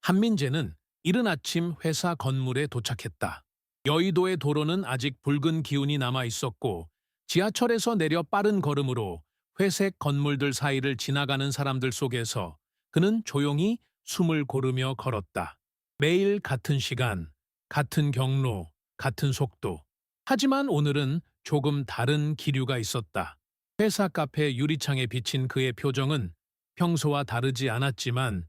한민재는 이른 아침 회사 건물에 도착했다. 여의도의 도로는 아직 붉은 기운이 남아 있었고 지하철에서 내려 빠른 걸음으로 회색 건물들 사이를 지나가는 사람들 속에서 그는 조용히 숨을 고르며 걸었다. 매일 같은 시간, 같은 경로, 같은 속도. 하지만 오늘은 조금 다른 기류가 있었다. 회사 카페 유리창에 비친 그의 표정은 평소와 다르지 않았지만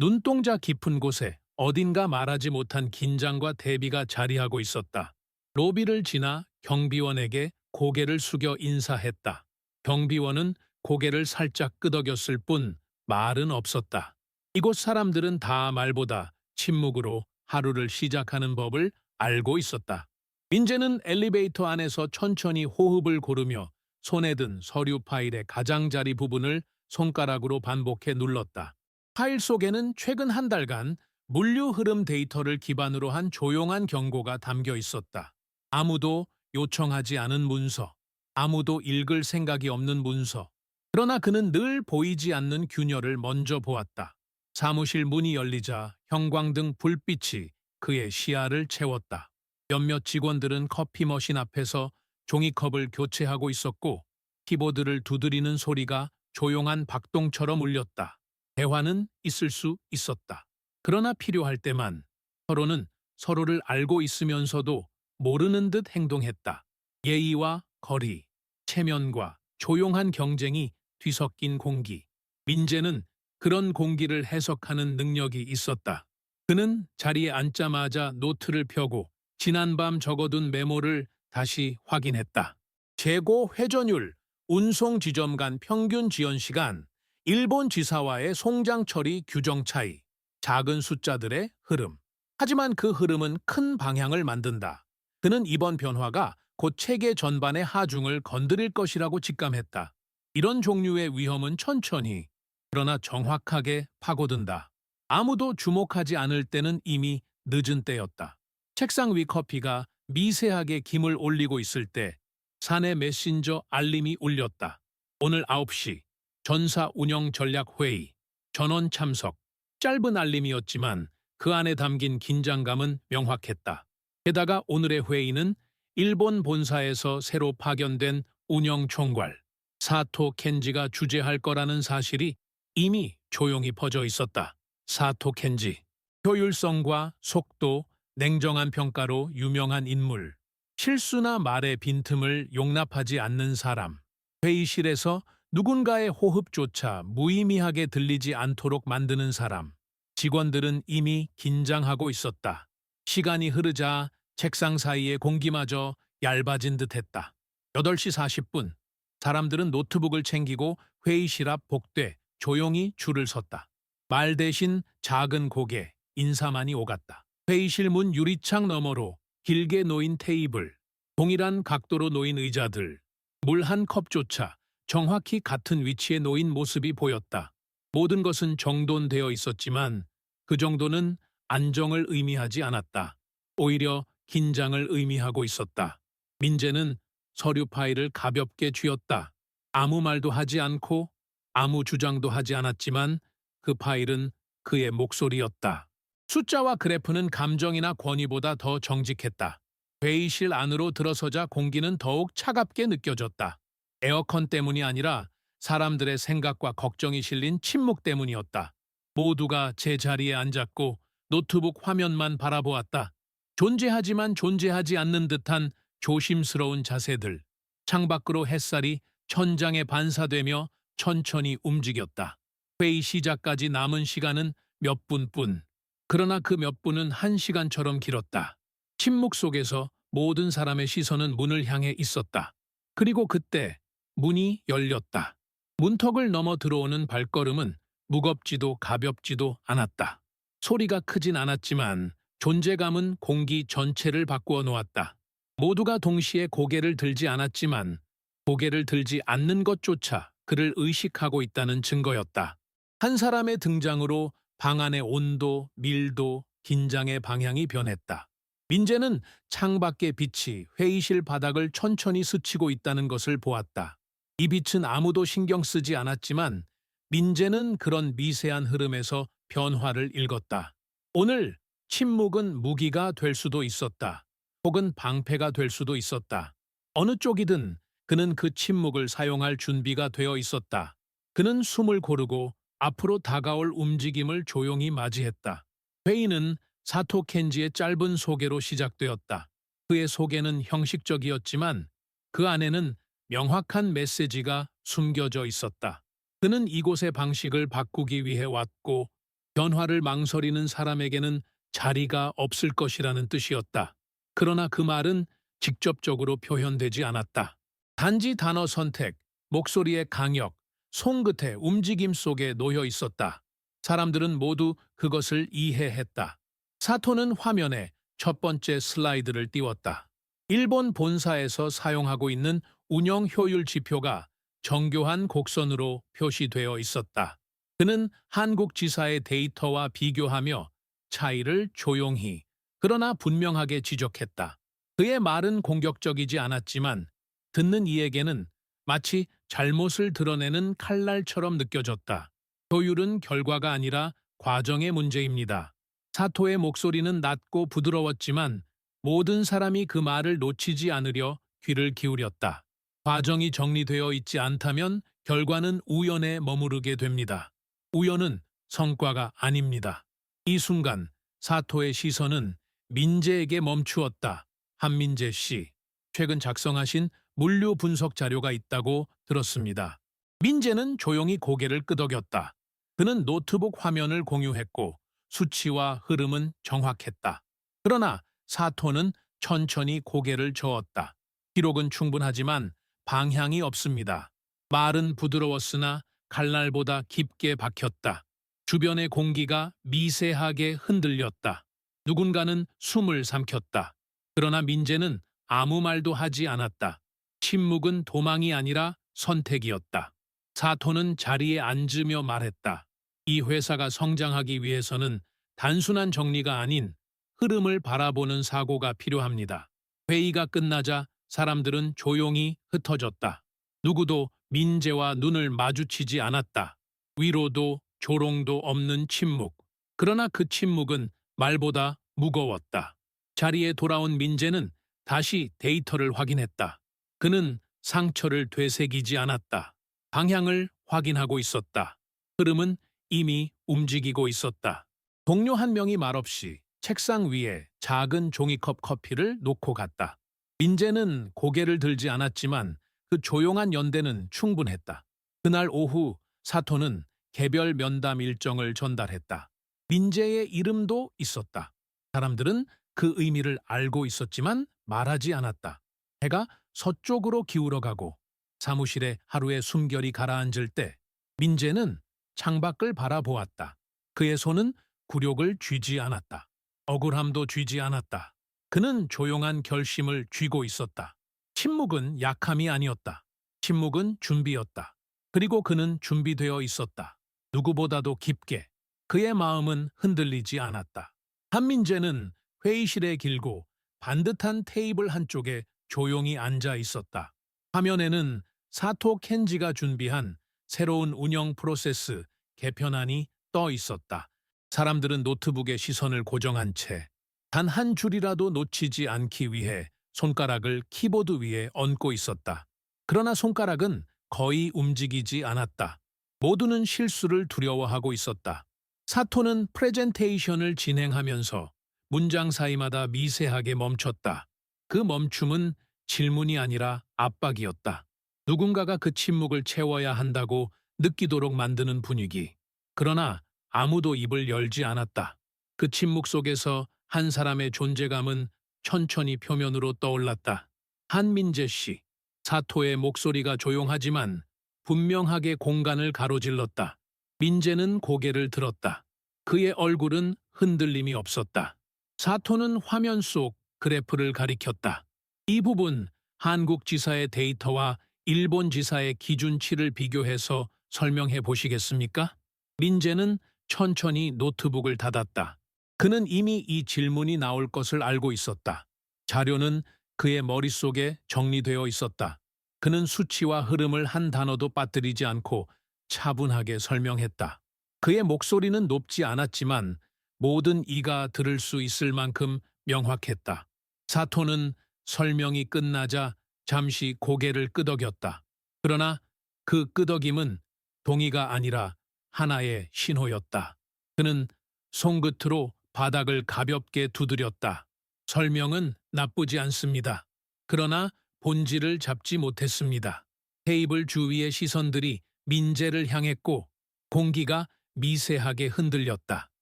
눈동자 깊은 곳에 어딘가 말하지 못한 긴장과 대비가 자리하고 있었다. 로비를 지나 경비원에게 고개를 숙여 인사했다. 경비원은 고개를 살짝 끄덕였을 뿐 말은 없었다. 이곳 사람들은 다 말보다 침묵으로 하루를 시작하는 법을 알고 있었다. 민재는 엘리베이터 안에서 천천히 호흡을 고르며 손에 든 서류 파일의 가장자리 부분을 손가락으로 반복해 눌렀다. 파일 속에는 최근 한 달간 물류 흐름 데이터를 기반으로 한 조용한 경고가 담겨 있었다. 아무도 요청하지 않은 문서, 아무도 읽을 생각이 없는 문서. 그러나 그는 늘 보이지 않는 균열을 먼저 보았다. 사무실 문이 열리자 형광등 불빛이 그의 시야를 채웠다. 몇몇 직원들은 커피 머신 앞에서 종이컵을 교체하고 있었고 키보드를 두드리는 소리가 조용한 박동처럼 울렸다. 대화는 있을 수 있었다. 그러나 필요할 때만 서로는 서로를 알고 있으면서도 모르는 듯 행동했다. 예의와 거리, 체면과 조용한 경쟁이 뒤섞인 공기. 민재는 그런 공기를 해석하는 능력이 있었다. 그는 자리에 앉자마자 노트를 펴고 지난밤 적어둔 메모를 다시 확인했다. 재고 회전율, 운송 지점 간 평균 지연 시간, 일본 지사와의 송장 처리 규정 차이, 작은 숫자들의 흐름. 하지만 그 흐름은 큰 방향을 만든다. 그는 이번 변화가 곧 체계 전반의 하중을 건드릴 것이라고 직감했다. 이런 종류의 위험은 천천히, 그러나 정확하게 파고든다. 아무도 주목하지 않을 때는 이미 늦은 때였다. 책상 위 커피가 미세하게 김을 올리고 있을 때 사내 메신저 알림이 울렸다. 오늘 9시 전사 운영 전략 회의, 전원 참석. 짧은 알림이었지만 그 안에 담긴 긴장감은 명확했다. 게다가 오늘의 회의는 일본 본사에서 새로 파견된 운영 총괄 사토 켄지가 주재할 거라는 사실이 이미 조용히 퍼져 있었다. 사토 켄지, 효율성과 속도, 냉정한 평가로 유명한 인물. 실수나 말의 빈틈을 용납하지 않는 사람. 회의실에서 누군가의 호흡조차 무의미하게 들리지 않도록 만드는 사람. 직원들은 이미 긴장하고 있었다. 시간이 흐르자 책상 사이의 공기마저 얇아진 듯했다. 8시 40분. 사람들은 노트북을 챙기고 회의실 앞 복도에 조용히 줄을 섰다. 말 대신 작은 고개, 인사만이 오갔다. 회의실 문 유리창 너머로 길게 놓인 테이블, 동일한 각도로 놓인 의자들, 물 한 컵조차 정확히 같은 위치에 놓인 모습이 보였다. 모든 것은 정돈되어 있었지만 그 정도는 안정을 의미하지 않았다. 오히려 긴장을 의미하고 있었다. 민재는 서류 파일을 가볍게 쥐었다. 아무 말도 하지 않고 아무 주장도 하지 않았지만 그 파일은 그의 목소리였다. 숫자와 그래프는 감정이나 권위보다 더 정직했다. 회의실 안으로 들어서자 공기는 더욱 차갑게 느껴졌다. 에어컨 때문이 아니라 사람들의 생각과 걱정이 실린 침묵 때문이었다. 모두가 제 자리에 앉았고 노트북 화면만 바라보았다. 존재하지만 존재하지 않는 듯한 조심스러운 자세들. 창밖으로 햇살이 천장에 반사되며 천천히 움직였다. 회의 시작까지 남은 시간은 몇 분뿐. 그러나 그 몇 분은 1시간처럼 길었다. 침묵 속에서 모든 사람의 시선은 문을 향해 있었다. 그리고 그때 문이 열렸다. 문턱을 넘어 들어오는 발걸음은 무겁지도 가볍지도 않았다. 소리가 크진 않았지만 존재감은 공기 전체를 바꾸어 놓았다. 모두가 동시에 고개를 들지 않았지만 고개를 들지 않는 것조차 그를 의식하고 있다는 증거였다. 한 사람의 등장으로 방 안의 온도, 밀도, 긴장의 방향이 변했다. 민재는 창밖의 빛이 회의실 바닥을 천천히 스치고 있다는 것을 보았다. 이 빛은 아무도 신경 쓰지 않았지만 민재는 그런 미세한 흐름에서 변화를 읽었다. 오늘 침묵은 무기가 될 수도 있었다. 혹은 방패가 될 수도 있었다. 어느 쪽이든 그는 그 침묵을 사용할 준비가 되어 있었다. 그는 숨을 고르고 앞으로 다가올 움직임을 조용히 맞이했다. 회의는 사토 켄지의 짧은 소개로 시작되었다. 그의 소개는 형식적이었지만 그 안에는 명확한 메시지가 숨겨져 있었다. 그는 이곳의 방식을 바꾸기 위해 왔고 변화를 망설이는 사람에게는 자리가 없을 것이라는 뜻이었다. 그러나 그 말은 직접적으로 표현되지 않았다. 단지 단어 선택, 목소리의 강역, 손끝의 움직임 속에 놓여 있었다. 사람들은 모두 그것을 이해했다. 사토는 화면에 첫 번째 슬라이드를 띄웠다. 일본 본사에서 사용하고 있는 운영 효율 지표가 정교한 곡선으로 표시되어 있었다. 그는 한국 지사의 데이터와 비교하며 차이를 조용히 그러나 분명하게 지적했다. 그의 말은 공격적이지 않았지만 듣는 이에게는 마치 잘못을 드러내는 칼날처럼 느껴졌다. 효율은 결과가 아니라 과정의 문제입니다. 사토의 목소리는 낮고 부드러웠지만 모든 사람이 그 말을 놓치지 않으려 귀를 기울였다. 과정이 정리되어 있지 않다면 결과는 우연에 머무르게 됩니다. 우연은 성과가 아닙니다. 이 순간 사토의 시선은 민재에게 멈추었다. 한민재 씨, 최근 작성하신 물류 분석 자료가 있다고 들었습니다. 민재는 조용히 고개를 끄덕였다. 그는 노트북 화면을 공유했고 수치와 흐름은 정확했다. 그러나 사토는 천천히 고개를 저었다. 기록은 충분하지만 방향이 없습니다. 말은 부드러웠으나 칼날보다 깊게 박혔다. 주변의 공기가 미세하게 흔들렸다. 누군가는 숨을 삼켰다. 그러나 민재는 아무 말도 하지 않았다. 침묵은 도망이 아니라 선택이었다. 사토는 자리에 앉으며 말했다. 이 회사가 성장하기 위해서는 단순한 정리가 아닌 흐름을 바라보는 사고가 필요합니다. 회의가 끝나자 사람들은 조용히 흩어졌다. 누구도 민재와 눈을 마주치지 않았다. 위로도 조롱도 없는 침묵. 그러나 그 침묵은 말보다 무거웠다. 자리에 돌아온 민재는 다시 데이터를 확인했다. 그는 상처를 되새기지 않았다. 방향을 확인하고 있었다. 흐름은 이미 움직이고 있었다. 동료 한 명이 말없이 책상 위에 작은 종이컵 커피를 놓고 갔다. 민재는 고개를 들지 않았지만 그 조용한 연대는 충분했다. 그날 오후 사토는 개별 면담 일정을 전달했다. 민재의 이름도 있었다. 사람들은 그 의미를 알고 있었지만 말하지 않았다. 해가 서쪽으로 기울어가고 사무실에 하루의 숨결이 가라앉을 때 민재는 창밖을 바라보았다. 그의 손은 굴욕을 쥐지 않았다. 억울함도 쥐지 않았다. 그는 조용한 결심을 쥐고 있었다. 침묵은 약함이 아니었다. 침묵은 준비였다. 그리고 그는 준비되어 있었다. 누구보다도 깊게. 그의 마음은 흔들리지 않았다. 한민재는 회의실에 길고 반듯한 테이블 한쪽에 조용히 앉아 있었다. 화면에는 사토 켄지가 준비한 새로운 운영 프로세스 개편안이 떠 있었다. 사람들은 노트북에 시선을 고정한 채 단 한 줄이라도 놓치지 않기 위해 손가락을 키보드 위에 얹고 있었다. 그러나 손가락은 거의 움직이지 않았다. 모두는 실수를 두려워하고 있었다. 사토는 프레젠테이션을 진행하면서 문장 사이마다 미세하게 멈췄다. 그 멈춤은 질문이 아니라 압박이었다. 누군가가 그 침묵을 채워야 한다고 느끼도록 만드는 분위기. 그러나 아무도 입을 열지 않았다. 그 침묵 속에서 한 사람의 존재감은 천천히 표면으로 떠올랐다. 한민재 씨. 사토의 목소리가 조용하지만 분명하게 공간을 가로질렀다. 민재는 고개를 들었다. 그의 얼굴은 흔들림이 없었다. 사토는 화면 속 그래프를 가리켰다. 이 부분 한국 지사의 데이터와 일본 지사의 기준치를 비교해서 설명해 보시겠습니까? 민재는 천천히 노트북을 닫았다. 그는 이미 이 질문이 나올 것을 알고 있었다. 자료는 그의 머릿속에 정리되어 있었다. 그는 수치와 흐름을 한 단어도 빠뜨리지 않고 차분하게 설명했다. 그의 목소리는 높지 않았지만 모든 이가 들을 수 있을 만큼 명확했다. 사토는 설명이 끝나자 잠시 고개를 끄덕였다. 그러나 그 끄덕임은 동의가 아니라 하나의 신호였다. 그는 손끝으로 바닥을 가볍게 두드렸다. 설명은 나쁘지 않습니다. 그러나 본질을 잡지 못했습니다. 테이블 주위의 시선들이 민재를 향했고 공기가 미세하게 흔들렸다.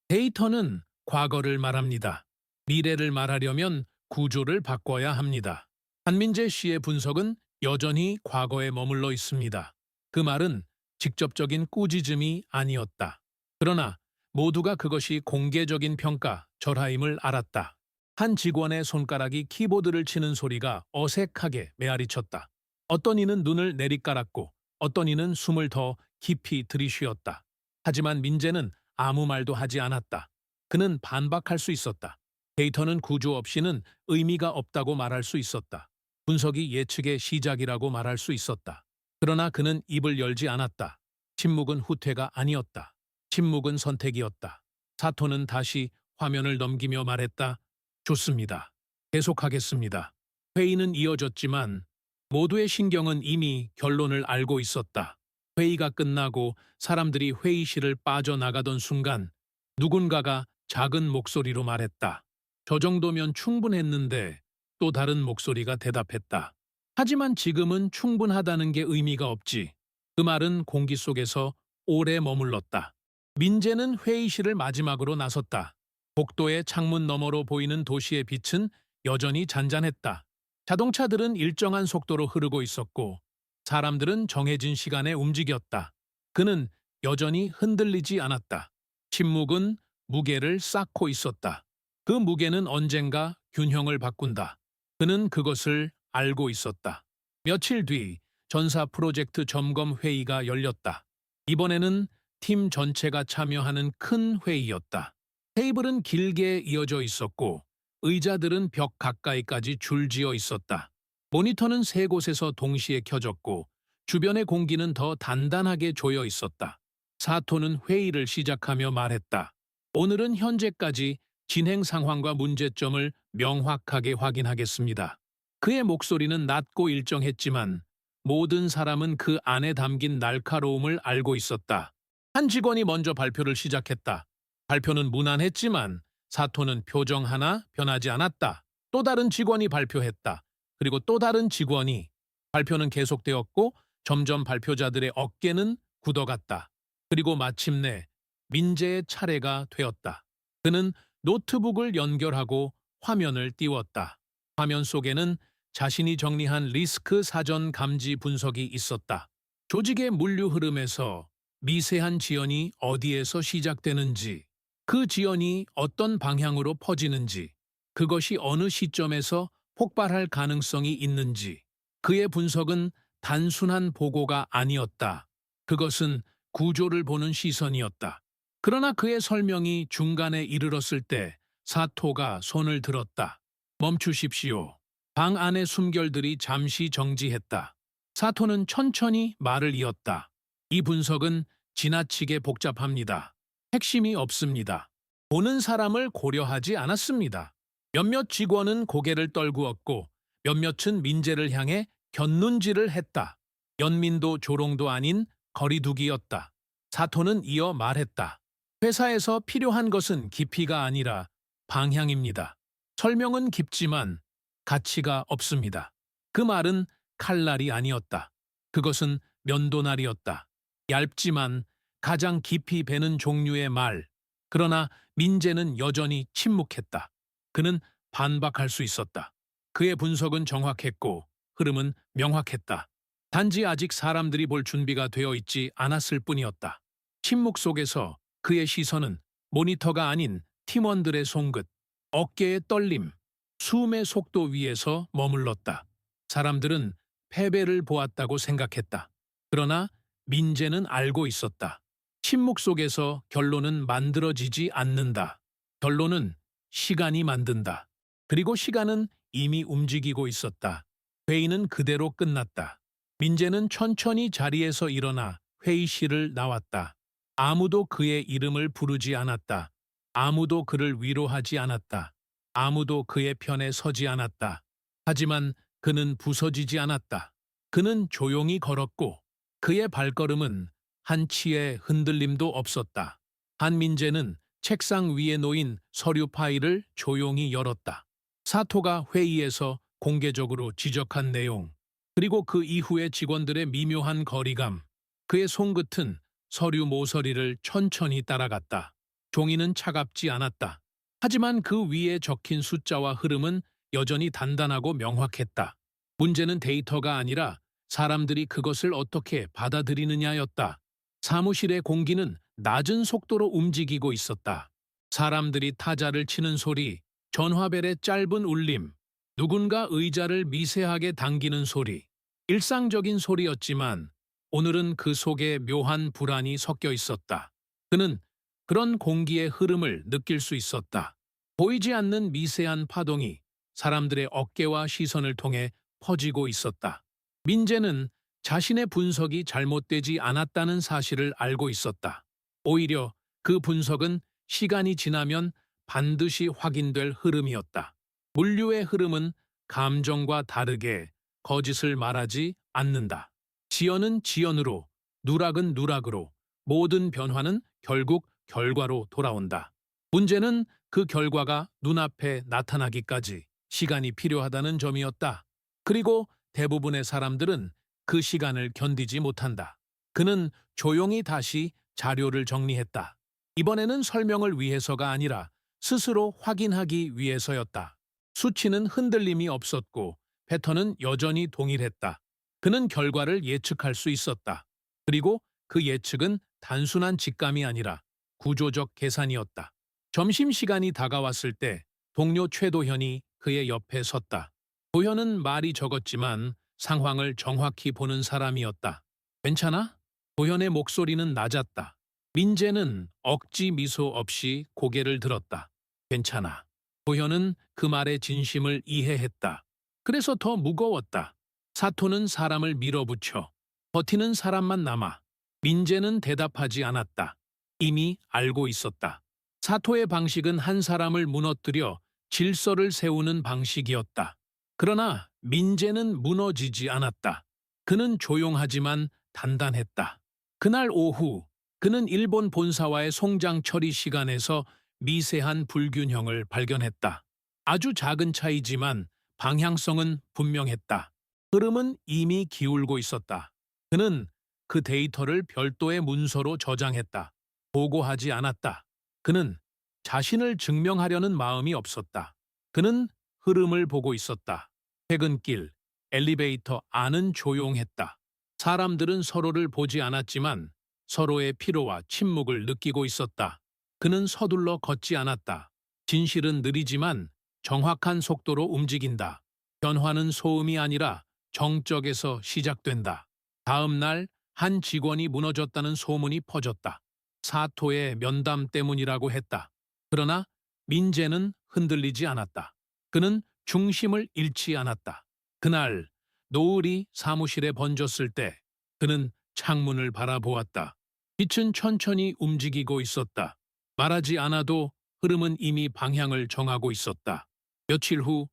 데이터는 과거를 말합니다. 미래를 말하려면 구조를 바꿔야 합니다. 한민재 씨의 분석은 여전히 과거에 머물러 있습니다. 그 말은 직접적인 꾸짖음이 아니었다. 그러나 모두가 그것이 공개적인 평가, 절하임을 알았다. 한 직원의 손가락이 키보드를 치는 소리가 어색하게 메아리쳤다. 어떤 이는 눈을 내리깔았고 어떤 이는 숨을 더 깊이 들이쉬었다. 하지만 민재는 아무 말도 하지 않았다. 그는 반박할 수 있었다. 데이터는 구조 없이는 의미가 없다고 말할 수 있었다. 분석이 예측의 시작이라고 말할 수 있었다. 그러나 그는 입을 열지 않았다. 침묵은 후퇴가 아니었다. 침묵은 선택이었다. 사토는 다시 화면을 넘기며 말했다. 좋습니다. 계속하겠습니다. 회의는 이어졌지만 모두의 신경은 이미 결론을 알고 있었다. 회의가 끝나고 사람들이 회의실을 빠져나가던 순간 누군가가 작은 목소리로 말했다. 저 정도면 충분했는데 또 다른 목소리가 대답했다. 하지만 지금은 충분하다는 게 의미가 없지. 그 말은 공기 속에서 오래 머물렀다. 민재는 회의실을 마지막으로 나섰다. 복도의 창문 너머로 보이는 도시의 빛은 여전히 잔잔했다. 자동차들은 일정한 속도로 흐르고 있었고 사람들은 정해진 시간에 움직였다. 그는 여전히 흔들리지 않았다. 침묵은 무게를 쌓고 있었다. 그 무게는 언젠가 균형을 바꾼다. 그는 그것을 알고 있었다. 며칠 뒤 전사 프로젝트 점검 회의가 열렸다. 이번에는 팀 전체가 참여하는 큰 회의였다. 테이블은 길게 이어져 있었고 의자들은 벽 가까이까지 줄지어 있었다. 모니터는 세 곳에서 동시에 켜졌고 주변의 공기는 더 단단하게 조여 있었다. 사토는 회의를 시작하며 말했다. 오늘은 현재까지 진행 상황과 문제점을 명확하게 확인하겠습니다. 그의 목소리는 낮고 일정했지만 모든 사람은 그 안에 담긴 날카로움을 알고 있었다. 한 직원이 먼저 발표를 시작했다. 발표는 무난했지만 사토는 표정 하나 변하지 않았다. 또 다른 직원이 발표했다. 그리고 또 다른 직원이. 발표는 계속되었고 점점 발표자들의 어깨는 굳어갔다. 그리고 마침내 민재의 차례가 되었다. 그는 노트북을 연결하고 화면을 띄웠다. 화면 속에는 자신이 정리한 리스크 사전 감지 분석이 있었다. 조직의 물류 흐름에서 미세한 지연이 어디에서 시작되는지, 그 지연이 어떤 방향으로 퍼지는지, 그것이 어느 시점에서 폭발할 가능성이 있는지, 그의 분석은 단순한 보고가 아니었다. 그것은 구조를 보는 시선이었다. 그러나 그의 설명이 중간에 이르렀을 때 사토가 손을 들었다. 멈추십시오. 방 안의 숨결들이 잠시 정지했다. 사토는 천천히 말을 이었다. 이 분석은 지나치게 복잡합니다. 핵심이 없습니다. 보는 사람을 고려하지 않았습니다. 몇몇 직원은 고개를 떨구었고 몇몇은 민재를 향해 곁눈질을 했다. 연민도 조롱도 아닌 거리두기였다. 사토는 이어 말했다. 회사에서 필요한 것은 깊이가 아니라 방향입니다. 설명은 깊지만 가치가 없습니다. 그 말은 칼날이 아니었다. 그것은 면도날이었다. 얇지만 가장 깊이 베는 종류의 말. 그러나 민재는 여전히 침묵했다. 그는 반박할 수 있었다. 그의 분석은 정확했고 흐름은 명확했다. 단지 아직 사람들이 볼 준비가 되어 있지 않았을 뿐이었다. 침묵 속에서 그의 시선은 모니터가 아닌 팀원들의 손끝, 어깨의 떨림, 숨의 속도 위에서 머물렀다. 사람들은 패배를 보았다고 생각했다. 그러나 민재는 알고 있었다. 침묵 속에서 결론은 만들어지지 않는다. 결론은 시간이 만든다. 그리고 시간은 이미 움직이고 있었다. 회의는 그대로 끝났다. 민재는 천천히 자리에서 일어나 회의실을 나왔다. 아무도 그의 이름을 부르지 않았다. 아무도 그를 위로하지 않았다. 아무도 그의 편에 서지 않았다. 하지만 그는 부서지지 않았다. 그는 조용히 걸었고 그의 발걸음은 한 치의 흔들림도 없었다. 한민재는 책상 위에 놓인 서류 파일을 조용히 열었다. 사토가 회의에서 공개적으로 지적한 내용, 그리고 그 이후의 직원들의 미묘한 거리감, 그의 손끝은 서류 모서리를 천천히 따라갔다. 종이는 차갑지 않았다. 하지만 그 위에 적힌 숫자와 흐름은 여전히 단단하고 명확했다. 문제는 데이터가 아니라 사람들이 그것을 어떻게 받아들이느냐였다. 사무실의 공기는 낮은 속도로 움직이고 있었다. 사람들이 타자를 치는 소리, 전화벨의 짧은 울림, 누군가 의자를 미세하게 당기는 소리. 일상적인 소리였지만 오늘은 그 속에 묘한 불안이 섞여 있었다. 그는 그런 공기의 흐름을 느낄 수 있었다. 보이지 않는 미세한 파동이 사람들의 어깨와 시선을 통해 퍼지고 있었다. 민재는 자신의 분석이 잘못되지 않았다는 사실을 알고 있었다. 오히려 그 분석은 시간이 지나면 반드시 확인될 흐름이었다. 물류의 흐름은 감정과 다르게 거짓을 말하지 않는다. 지연은 지연으로, 누락은 누락으로, 모든 변화는 결국 결과로 돌아온다. 문제는 그 결과가 눈앞에 나타나기까지 시간이 필요하다는 점이었다. 그리고 대부분의 사람들은 그 시간을 견디지 못한다. 그는 조용히 다시 자료를 정리했다. 이번에는 설명을 위해서가 아니라 스스로 확인하기 위해서였다. 수치는 흔들림이 없었고 패턴은 여전히 동일했다. 그는 결과를 예측할 수 있었다. 그리고 그 예측은 단순한 직감이 아니라 구조적 계산이었다. 점심시간이 다가왔을 때 동료 최도현이 그의 옆에 섰다. 도현은 말이 적었지만 상황을 정확히 보는 사람이었다. 괜찮아? 도현의 목소리는 낮았다. 민재는 억지 미소 없이 고개를 들었다. 괜찮아. 도현은 그 말의 진심을 이해했다. 그래서 더 무거웠다. 사토는 사람을 밀어붙여 버티는 사람만 남아. 민재는 대답하지 않았다. 이미 알고 있었다. 사토의 방식은 한 사람을 무너뜨려 질서를 세우는 방식이었다. 그러나 민재는 무너지지 않았다. 그는 조용하지만 단단했다. 그날 오후 그는 일본 본사와의 송장 처리 시간에서 미세한 불균형을 발견했다. 아주 작은 차이지만 방향성은 분명했다. 흐름은 이미 기울고 있었다. 그는 그 데이터를 별도의 문서로 저장했다. 보고하지 않았다. 그는 자신을 증명하려는 마음이 없었다. 그는 흐름을 보고 있었다. 퇴근길, 엘리베이터 안은 조용했다. 사람들은 서로를 보지 않았지만 서로의 피로와 침묵을 느끼고 있었다. 그는 서둘러 걷지 않았다. 진실은 느리지만 정확한 속도로 움직인다. 변화는 소음이 아니라 정적에서 시작된다. 다음 날 한 직원이 무너졌다는 소문이 퍼졌다. 사토의 면담 때문이라고 했다. 그러나 민재는 흔들리지 않았다. 그는 중심을 잃지 않았다. 그날 노을이 사무실에 번졌을 때 그는 창문을 바라보았다. 빛은 천천히 움직이고 있었다. 말하지 않아도 흐름은 이미 방향을 정하고 있었다. 며칠 후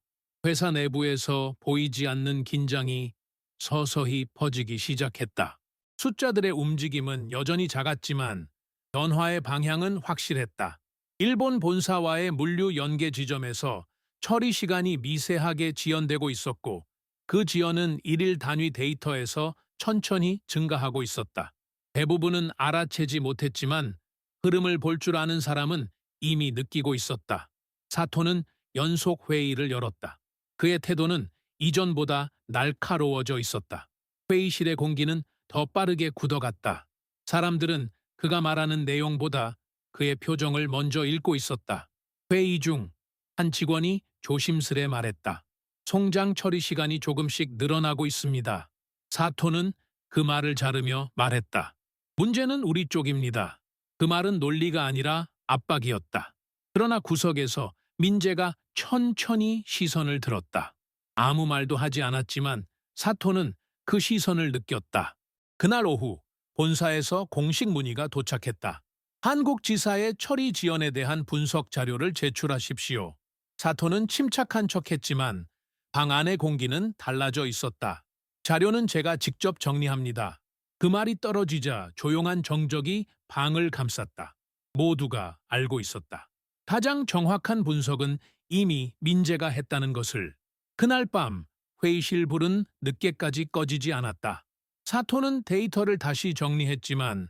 회사 내부에서 보이지 않는 긴장이 서서히 퍼지기 시작했다. 숫자들의 움직임은 여전히 작았지만 변화의 방향은 확실했다. 일본 본사와의 물류 연계 지점에서 처리 시간이 미세하게 지연되고 있었고 그 지연은 일일 단위 데이터에서 천천히 증가하고 있었다. 대부분은 알아채지 못했지만 흐름을 볼 줄 아는 사람은 이미 느끼고 있었다. 사토는 연속 회의를 열었다. 그의 태도는 이전보다 날카로워져 있었다. 회의실의 공기는 더 빠르게 굳어갔다. 사람들은 그가 말하는 내용보다 그의 표정을 먼저 읽고 있었다. 회의 중 한 직원이 조심스레 말했다. 송장 처리 시간이 조금씩 늘어나고 있습니다. 사토는 그 말을 자르며 말했다. 문제는 우리 쪽입니다. 그 말은 논리가 아니라 압박이었다. 그러나 구석에서 민재가 천천히 시선을 들었다. 아무 말도 하지 않았지만 사토는 그 시선을 느꼈다. 그날 오후 본사에서 공식 문의가 도착했다. 한국 지사의 처리 지연에 대한 분석 자료를 제출하십시오. 사토는 침착한 척했지만 방 안의 공기는 달라져 있었다. 자료는 제가 직접 정리합니다. 그 말이 떨어지자 조용한 정적이 방을 감쌌다. 모두가 알고 있었다. 가장 정확한 분석은 이미 민재가 했다는 것을. 그날 밤 회의실 불은 늦게까지 꺼지지 않았다. 사토는 데이터를 다시 정리했지만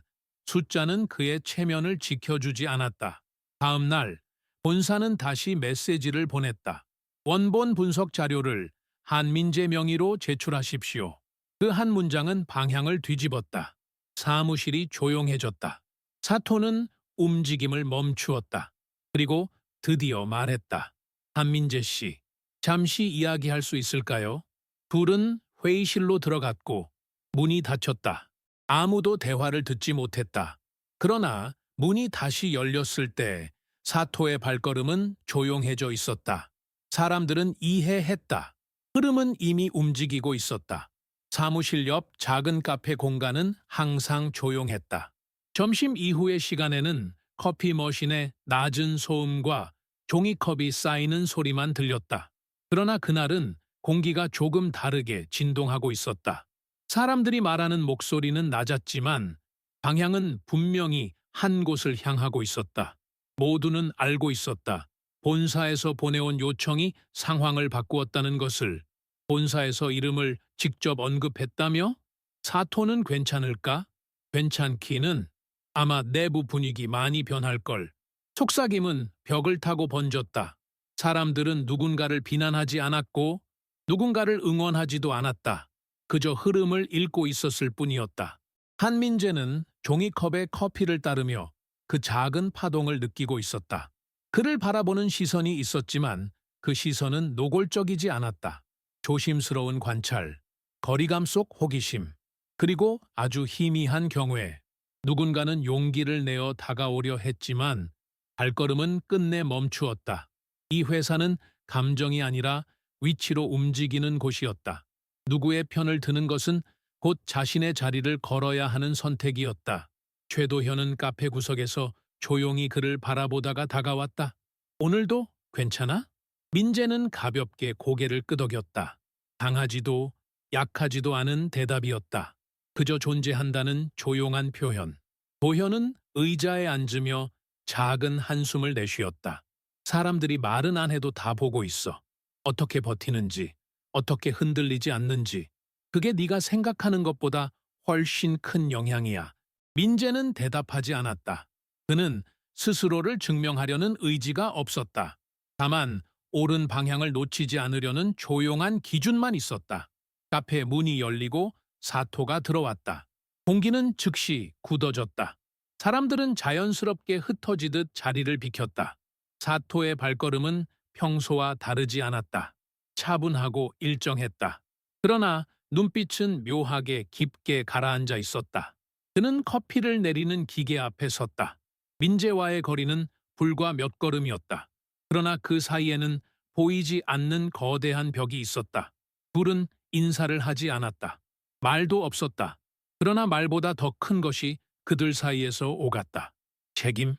숫자는 그의 체면을 지켜주지 않았다. 다음 날 본사는 다시 메시지를 보냈다. 원본 분석 자료를 한민재 명의로 제출하십시오. 그 한 문장은 방향을 뒤집었다. 사무실이 조용해졌다. 사토는 움직임을 멈추었다. 그리고 드디어 말했다. 한민재 씨, 잠시 이야기할 수 있을까요? 둘은 회의실로 들어갔고 문이 닫혔다. 아무도 대화를 듣지 못했다. 그러나 문이 다시 열렸을 때 사토의 발걸음은 조용해져 있었다. 사람들은 이해했다. 흐름은 이미 움직이고 있었다. 사무실 옆 작은 카페 공간은 항상 조용했다. 점심 이후의 시간에는 커피 머신의 낮은 소음과 종이컵이 쌓이는 소리만 들렸다. 그러나 그날은 공기가 조금 다르게 진동하고 있었다. 사람들이 말하는 목소리는 낮았지만 방향은 분명히 한 곳을 향하고 있었다. 모두는 알고 있었다. 본사에서 보내온 요청이 상황을 바꾸었다는 것을. 본사에서 이름을 직접 언급했다며? 사토는 괜찮을까? 괜찮기는 아마 내부 분위기 많이 변할걸. 속삭임은 벽을 타고 번졌다. 사람들은 누군가를 비난하지 않았고 누군가를 응원하지도 않았다. 그저 흐름을 읽고 있었을 뿐이었다. 한민재는 종이컵에 커피를 따르며 그 작은 파동을 느끼고 있었다. 그를 바라보는 시선이 있었지만 그 시선은 노골적이지 않았다. 조심스러운 관찰, 거리감 속 호기심, 그리고 아주 희미한 경외. 누군가는 용기를 내어 다가오려 했지만 발걸음은 끝내 멈추었다. 이 회사는 감정이 아니라 위치로 움직이는 곳이었다. 누구의 편을 드는 것은 곧 자신의 자리를 걸어야 하는 선택이었다. 최도현은 카페 구석에서 조용히 그를 바라보다가 다가왔다. 오늘도 괜찮아? 민재는 가볍게 고개를 끄덕였다. 강하지도 약하지도 않은 대답이었다. 그저 존재한다는 조용한 표현. 도현은 의자에 앉으며 작은 한숨을 내쉬었다. 사람들이 말은 안 해도 다 보고 있어. 어떻게 버티는지, 어떻게 흔들리지 않는지. 그게 네가 생각하는 것보다 훨씬 큰 영향이야. 민재는 대답하지 않았다. 그는 스스로를 증명하려는 의지가 없었다. 다만 옳은 방향을 놓치지 않으려는 조용한 기준만 있었다. 카페 문이 열리고 사토가 들어왔다. 공기는 즉시 굳어졌다. 사람들은 자연스럽게 흩어지듯 자리를 비켰다. 사토의 발걸음은 평소와 다르지 않았다. 차분하고 일정했다. 그러나 눈빛은 묘하게 깊게 가라앉아 있었다. 그는 커피를 내리는 기계 앞에 섰다. 민재와의 거리는 불과 몇 걸음이었다. 그러나 그 사이에는 보이지 않는 거대한 벽이 있었다. 둘은 인사를 하지 않았다. 말도 없었다. 그러나 말보다 더 큰 것이 그들 사이에서 오갔다. 책임,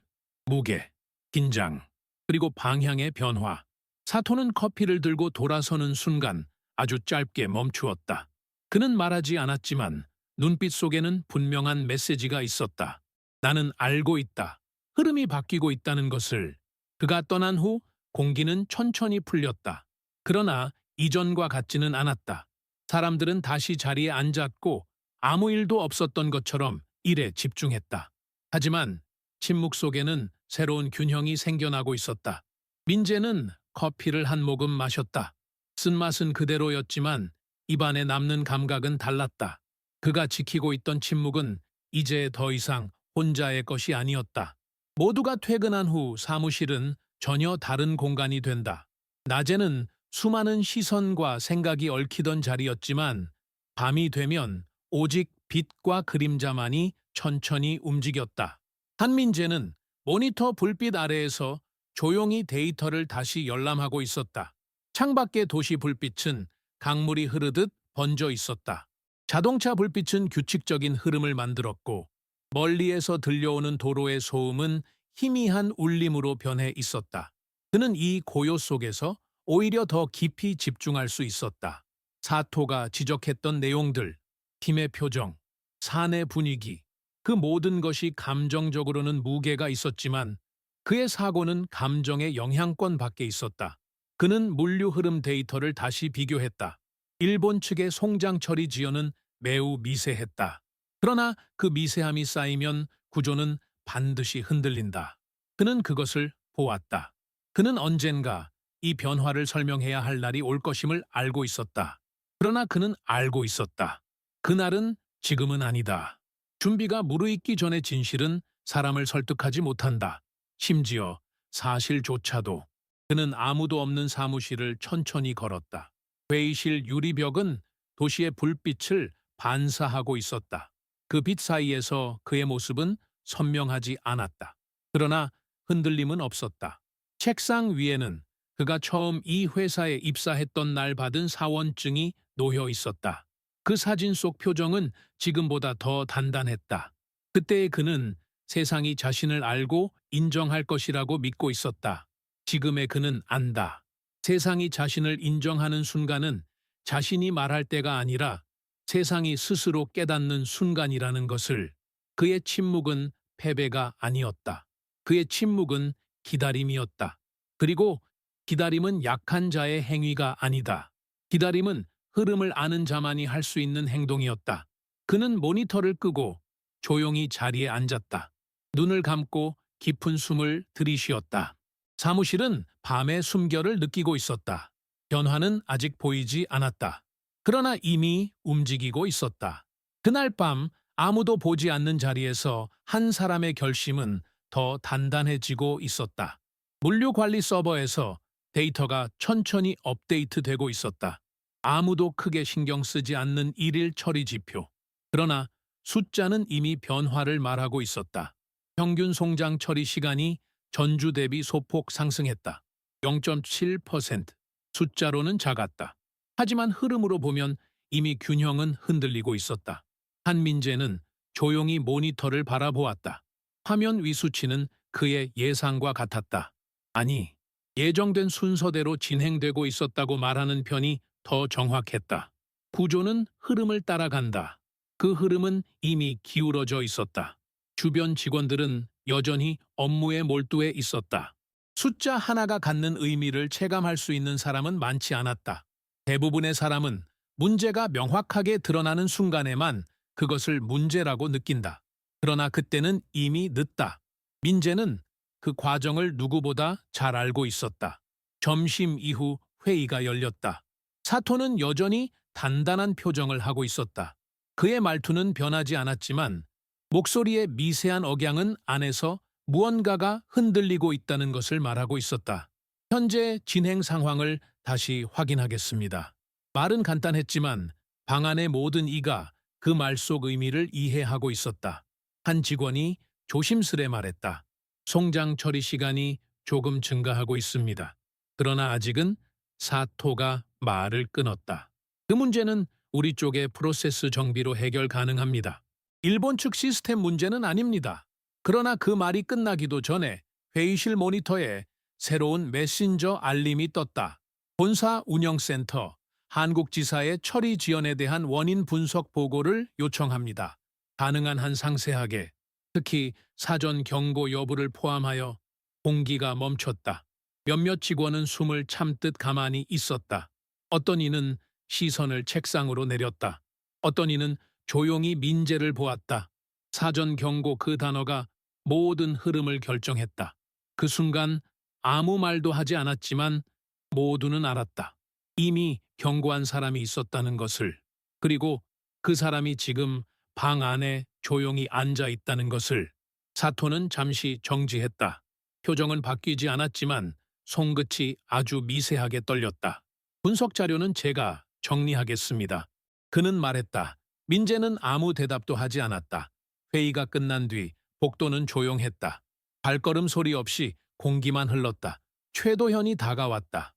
무게, 긴장, 그리고 방향의 변화. 사토는 커피를 들고 돌아서는 순간 아주 짧게 멈추었다. 그는 말하지 않았지만 눈빛 속에는 분명한 메시지가 있었다. 나는 알고 있다. 흐름이 바뀌고 있다는 것을. 그가 떠난 후 공기는 천천히 풀렸다. 그러나 이전과 같지는 않았다. 사람들은 다시 자리에 앉았고 아무 일도 없었던 것처럼 일에 집중했다. 하지만 침묵 속에는 새로운 균형이 생겨나고 있었다. 민재는 커피를 한 모금 마셨다. 쓴맛은 그대로였지만 입안에 남는 감각은 달랐다. 그가 지키고 있던 침묵은 이제 더 이상 혼자의 것이 아니었다. 모두가 퇴근한 후 사무실은 전혀 다른 공간이 된다. 낮에는 수많은 시선과 생각이 얽히던 자리였지만 밤이 되면 오직 빛과 그림자만이 천천히 움직였다. 한민재는 모니터 불빛 아래에서 조용히 데이터를 다시 열람하고 있었다. 창밖의 도시 불빛은 강물이 흐르듯 번져 있었다. 자동차 불빛은 규칙적인 흐름을 만들었고 멀리에서 들려오는 도로의 소음은 희미한 울림으로 변해 있었다. 그는 이 고요 속에서 오히려 더 깊이 집중할 수 있었다. 사토가 지적했던 내용들, 팀의 표정, 사내 분위기, 그 모든 것이 감정적으로는 무게가 있었지만 그의 사고는 감정의 영향권 밖에 있었다. 그는 물류 흐름 데이터를 다시 비교했다. 일본 측의 송장 처리 지연은 매우 미세했다. 그러나 그 미세함이 쌓이면 구조는 반드시 흔들린다. 그는 그것을 보았다. 그는 언젠가 이 변화를 설명해야 할 날이 올 것임을 알고 있었다. 그러나 그는 알고 있었다. 그날은 지금은 아니다. 준비가 무르익기 전에 진실은 사람을 설득하지 못한다. 심지어 사실조차도. 그는 아무도 없는 사무실을 천천히 걸었다. 회의실 유리벽은 도시의 불빛을 반사하고 있었다. 그 빛 사이에서 그의 모습은 선명하지 않았다. 그러나 흔들림은 없었다. 책상 위에는 그가 처음 이 회사에 입사했던 날 받은 사원증이 놓여 있었다. 그 사진 속 표정은 지금보다 더 단단했다. 그때의 그는 세상이 자신을 알고 인정할 것이라고 믿고 있었다. 지금의 그는 안다. 세상이 자신을 인정하는 순간은 자신이 말할 때가 아니라 세상이 스스로 깨닫는 순간이라는 것을. 그의 침묵은 패배가 아니었다. 그의 침묵은 기다림이었다. 그리고 기다림은 약한 자의 행위가 아니다. 기다림은 흐름을 아는 자만이 할 수 있는 행동이었다. 그는 모니터를 끄고 조용히 자리에 앉았다. 눈을 감고 깊은 숨을 들이쉬었다. 사무실은 밤의 숨결을 느끼고 있었다. 변화는 아직 보이지 않았다. 그러나 이미 움직이고 있었다. 그날 밤 아무도 보지 않는 자리에서 한 사람의 결심은 더 단단해지고 있었다. 물류관리 서버에서 데이터가 천천히 업데이트되고 있었다. 아무도 크게 신경 쓰지 않는 일일 처리 지표. 그러나 숫자는 이미 변화를 말하고 있었다. 평균 송장 처리 시간이 전주 대비 소폭 상승했다. 0.7%. 숫자로는 작았다. 하지만 흐름으로 보면 이미 균형은 흔들리고 있었다. 한민재는 조용히 모니터를 바라보았다. 화면 위 수치는 그의 예상과 같았다. 아니, 예정된 순서대로 진행되고 있었다고 말하는 편이 더 정확했다. 구조는 흐름을 따라간다. 그 흐름은 이미 기울어져 있었다. 주변 직원들은 여전히 업무에 몰두해 있었다. 숫자 하나가 갖는 의미를 체감할 수 있는 사람은 많지 않았다. 대부분의 사람은 문제가 명확하게 드러나는 순간에만 그것을 문제라고 느낀다. 그러나 그때는 이미 늦다. 민재는 그 과정을 누구보다 잘 알고 있었다. 점심 이후 회의가 열렸다. 사토는 여전히 단단한 표정을 하고 있었다. 그의 말투는 변하지 않았지만 목소리의 미세한 억양은 안에서 무언가가 흔들리고 있다는 것을 말하고 있었다. 현재 진행 상황을 다시 확인하겠습니다. 말은 간단했지만 방안의 모든 이가 그 말 속 의미를 이해하고 있었다. 한 직원이 조심스레 말했다. 송장 처리 시간이 조금 증가하고 있습니다. 그러나 아직은. 사토가 말을 끊었다. 그 문제는 우리 쪽의 프로세스 정비로 해결 가능합니다. 일본 측 시스템 문제는 아닙니다. 그러나 그 말이 끝나기도 전에 회의실 모니터에 새로운 메신저 알림이 떴다. 본사 운영센터, 한국지사의 처리 지연에 대한 원인 분석 보고를 요청합니다. 가능한 한 상세하게, 특히 사전 경고 여부를 포함하여. 공기가 멈췄다. 몇몇 직원은 숨을 참듯 가만히 있었다. 어떤 이는 시선을 책상으로 내렸다. 어떤 이는 조용히 민재를 보았다. 사전 경고 그 단어가 모든 흐름을 결정했다. 그 순간 아무 말도 하지 않았지만 모두는 알았다. 이미 경고한 사람이 있었다는 것을. 그리고 그 사람이 지금 방 안에 조용히 앉아 있다는 것을. 사토는 잠시 정지했다. 표정은 바뀌지 않았지만 손끝이 아주 미세하게 떨렸다. 분석 자료는 제가 정리하겠습니다. 그는 말했다. 민재는 아무 대답도 하지 않았다. 회의가 끝난 뒤 복도는 조용했다. 발걸음 소리 없이 공기만 흘렀다. 최도현이 다가왔다.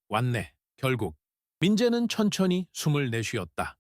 왔네. 결국. 민재는 천천히 숨을 내쉬었다.